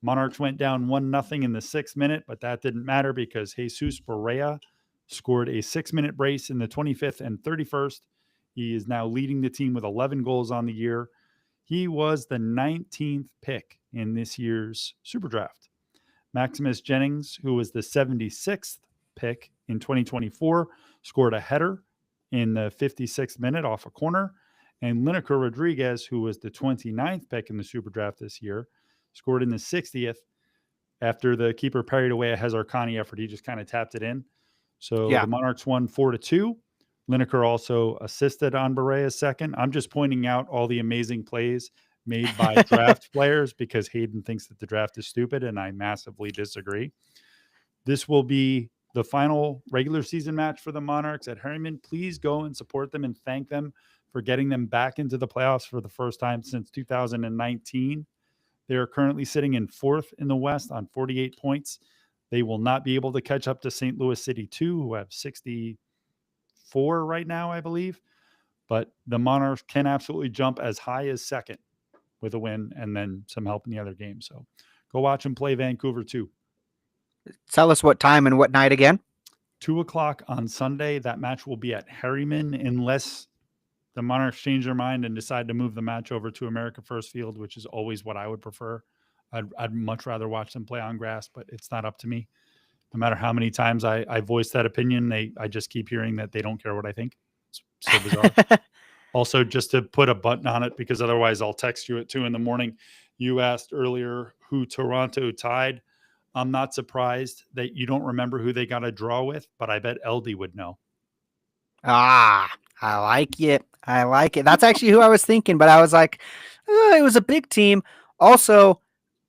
Monarchs went down 1-0 in the 6th minute, but that didn't matter because Jesus Barea scored a 6-minute brace in the 25th and 31st. He is now leading the team with 11 goals on the year. He was the 19th pick in this year's Super Draft. Maximus Jennings, who was the 76th pick in 2024, scored a header in the 56th minute off a corner. And Lineker Rodriguez, who was the 29th pick in the Super Draft this year, scored in the 60th after the keeper parried away a Hezarkani effort. He just kind of tapped it in. So the Monarchs won 4-2. Lineker also assisted on Barea's second. I'm just pointing out all the amazing plays made by draft players because Hayden thinks that the draft is stupid, and I massively disagree. This will be the final regular season match for the Monarchs at Harriman. Please go and support them and thank them for getting them back into the playoffs for the first time since 2019. They are currently sitting in 4th in the West on 48 points. They will not be able to catch up to St. Louis City 2, who have 64 right now, I believe. But the Monarchs can absolutely jump as high as 2nd with a win and then some help in the other game. So go watch them play Vancouver too. Tell us what time and what night again. 2 o'clock on Sunday. That match will be at Harriman unless the Monarchs change their mind and decide to move the match over to America First Field, which is always what I would prefer. I'd much rather watch them play on grass, but it's not up to me. No matter how many times I voice that opinion, I just keep hearing that they don't care what I think. It's so bizarre. Also, just to put a button on it, because otherwise I'll text you at 2 a.m. You asked earlier who Toronto tied. I'm not surprised that you don't remember who they got a draw with, but I bet LD would know. I like it. I like it. That's actually who I was thinking, but I was like, it was a big team. Also,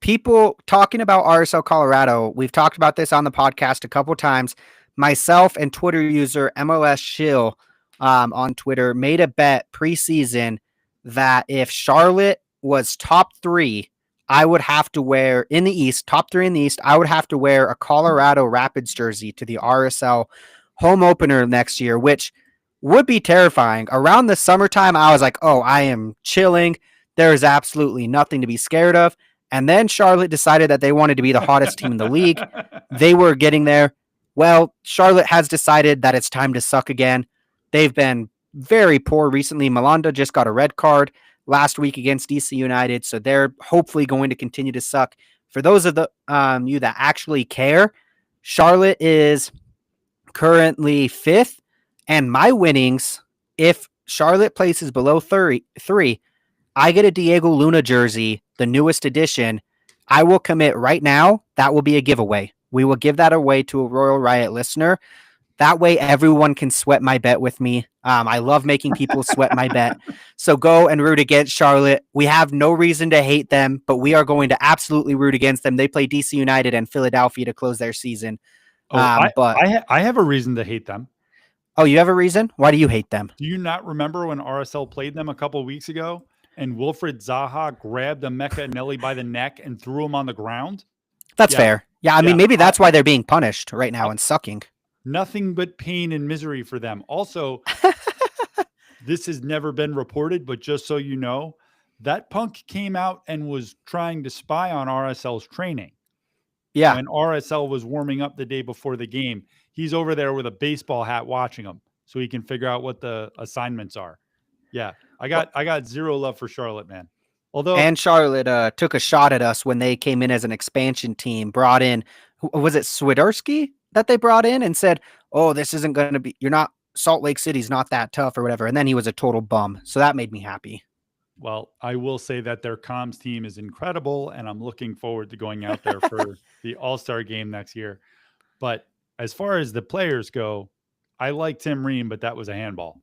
people talking about RSL Colorado, we've talked about this on the podcast a couple times. Myself and Twitter user MLS Shill on Twitter made a bet preseason that if Charlotte was top 3, I would have to wear in the East, top 3 in the East, I would have to wear a Colorado Rapids jersey to the RSL home opener next year, which would be terrifying. Around the summertime, I was like, oh, I am chilling. There is absolutely nothing to be scared of. And then Charlotte decided that they wanted to be the hottest team in the league. They were getting there. Well, Charlotte has decided that it's time to suck again. They've been very poor recently. Malanda just got a red card last week against DC United, so they're hopefully going to continue to suck. For those of you that actually care, Charlotte is currently 5th, and my winnings, if Charlotte places below 3, I get a Diego Luna jersey, the newest edition. I will commit right now. That will be a giveaway. We will give that away to a Royal Riot listener. That way, everyone can sweat my bet with me. I love making people sweat my bet. So go and root against Charlotte. We have no reason to hate them, but we are going to absolutely root against them. They play DC United and Philadelphia to close their season. I have a reason to hate them. Oh, you have a reason? Why do you hate them? Do you not remember when RSL played them a couple of weeks ago and Wilfred Zaha grabbed Emeka Nelly by the neck and threw him on the ground? That's fair. Yeah, I mean, maybe that's why they're being punished right now and sucking. Nothing but pain and misery for them. Also, this has never been reported, but just so you know, that punk came out and was trying to spy on RSL's training. Yeah. when RSL was warming up the day before the game. He's over there with a baseball hat watching them so he can figure out what the assignments are. Yeah, I got zero love for Charlotte, man. Although, And Charlotte took a shot at us when they came in as an expansion team, brought in, was it Swiderski that they brought in and said, oh, this isn't going to be, you're not, Salt Lake City's not that tough or whatever. And then he was a total bum. So that made me happy. well, I will say that their comms team is incredible, and I'm looking forward to going out there for the All-Star game next year. But as far as the players go, I like Tim Ream, but that was a handball.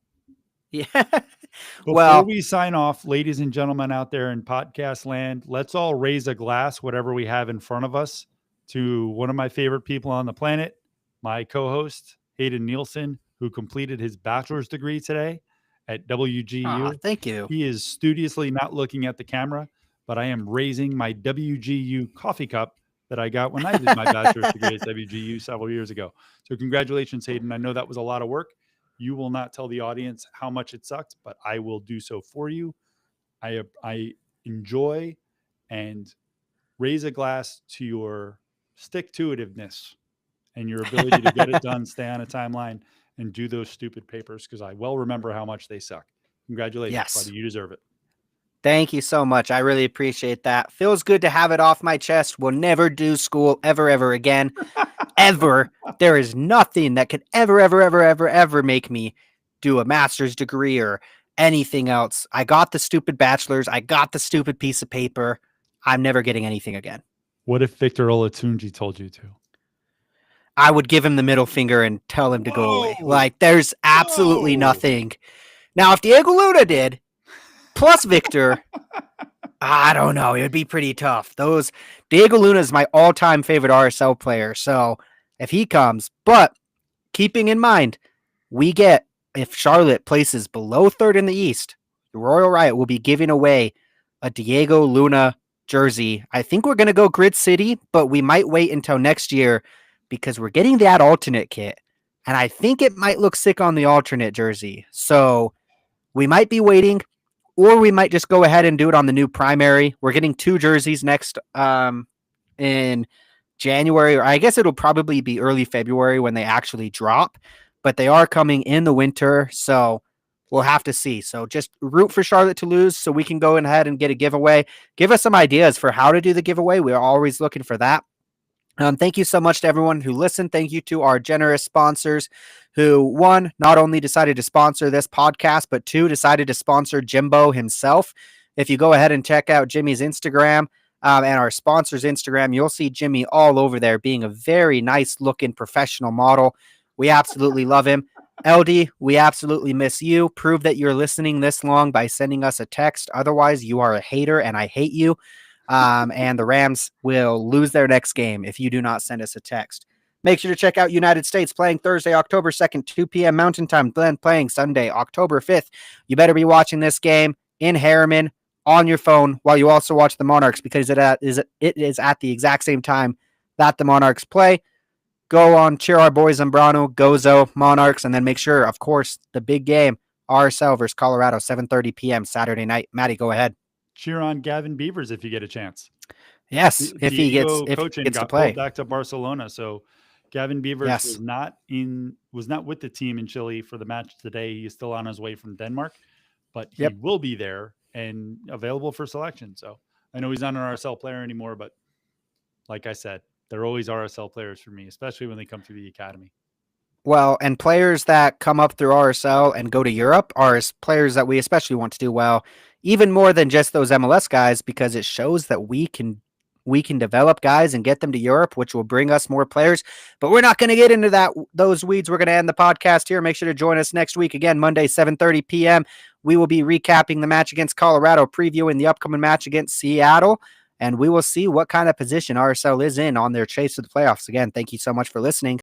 Yeah. Before Well, we sign off, ladies and gentlemen out there in podcast land, let's all raise a glass, whatever we have in front of us, to one of my favorite people on the planet, my co host, Hayden Nielsen, who completed his bachelor's degree today at WGU. thank you. He is studiously not looking at the camera, but I am raising my WGU coffee cup that I got when I did my bachelor's degree at WGU several years ago. So, congratulations, Hayden. I know that was a lot of work. You will not tell the audience how much it sucked, but I will do so for you. I enjoy and raise a glass to your stick-to-itiveness and your ability to get it done, stay on a timeline, and do those stupid papers because I well remember how much they suck. Congratulations, Yes. buddy. You deserve it. Thank you so much. I really appreciate that. Feels good to have it off my chest. We'll never do school ever again. Ever. There is nothing that could ever make me do a master's degree or anything else. I got the stupid bachelor's. I got the stupid piece of paper. I'm never getting anything again. What if Victor Olatunji told you to? I would give him the middle finger and tell him to go away. Whoa! Like, there's absolutely Whoa! nothing. Now, if Diego Luna did, plus Victor, I don't know. It would be pretty tough. Diego Luna is my all-time favorite RSL player. So if he comes, but keeping in mind, if Charlotte places below third in the East, the Royal Riot will be giving away a Diego Luna jersey. I think we're going to go Grid City, but we might wait until next year because we're getting that alternate kit. And I think it might look sick on the alternate jersey. So we might be waiting, or we might just go ahead and do it on the new primary. We're getting 2 jerseys next in January, or I guess it'll probably be early February when they actually drop, but they are coming in the winter, so we'll have to see. So just root for Charlotte to lose so we can go ahead and get a giveaway. Give us some ideas for how to do the giveaway. We're always looking for that. Thank you so much to everyone who listened. Thank you to our generous sponsors who, one, not only decided to sponsor this podcast, but 2, decided to sponsor Jimbo himself. If you go ahead and check out Jimmy's Instagram and our sponsor's Instagram, you'll see Jimmy all over there being a very nice looking professional model. We absolutely love him. LD, we absolutely miss you. Prove that you're listening this long by sending us a text. Otherwise, you are a hater and I hate you. And the Rams will lose their next game if you do not send us a text. Make sure to check out United States playing Thursday, October 2nd, 2 p.m. Mountain Time, then playing Sunday, October 5th. You better be watching this game in Harriman on your phone while you also watch the Monarchs because it is at the exact same time that the Monarchs play. Go on, cheer our boys Zambrano, Gozo, Monarchs, and then make sure, of course, the big game, RSL versus Colorado, 7:30 p.m. Saturday night. Maddie, go ahead. Cheer on Gavin Beavers if you get a chance. Yes, if he gets to play. Pulled back to Barcelona, so Gavin Beavers was not with the team in Chile for the match today. He's still on his way from Denmark, but he will be there and available for selection. So I know he's not an RSL player anymore, but like I said, they're always RSL players for me, especially when they come through the academy. Well, and players that come up through RSL and go to Europe are players that we especially want to do well, even more than just those MLS guys, because it shows that we can develop guys and get them to Europe, which will bring us more players. But we're not going to get into those weeds. We're going to end the podcast here. Make sure to join us next week again, Monday, 7:30 p.m. We will be recapping the match against Colorado, previewing the upcoming match against Seattle, and we will see what kind of position RSL is in on their chase to the playoffs. Again, thank you so much for listening.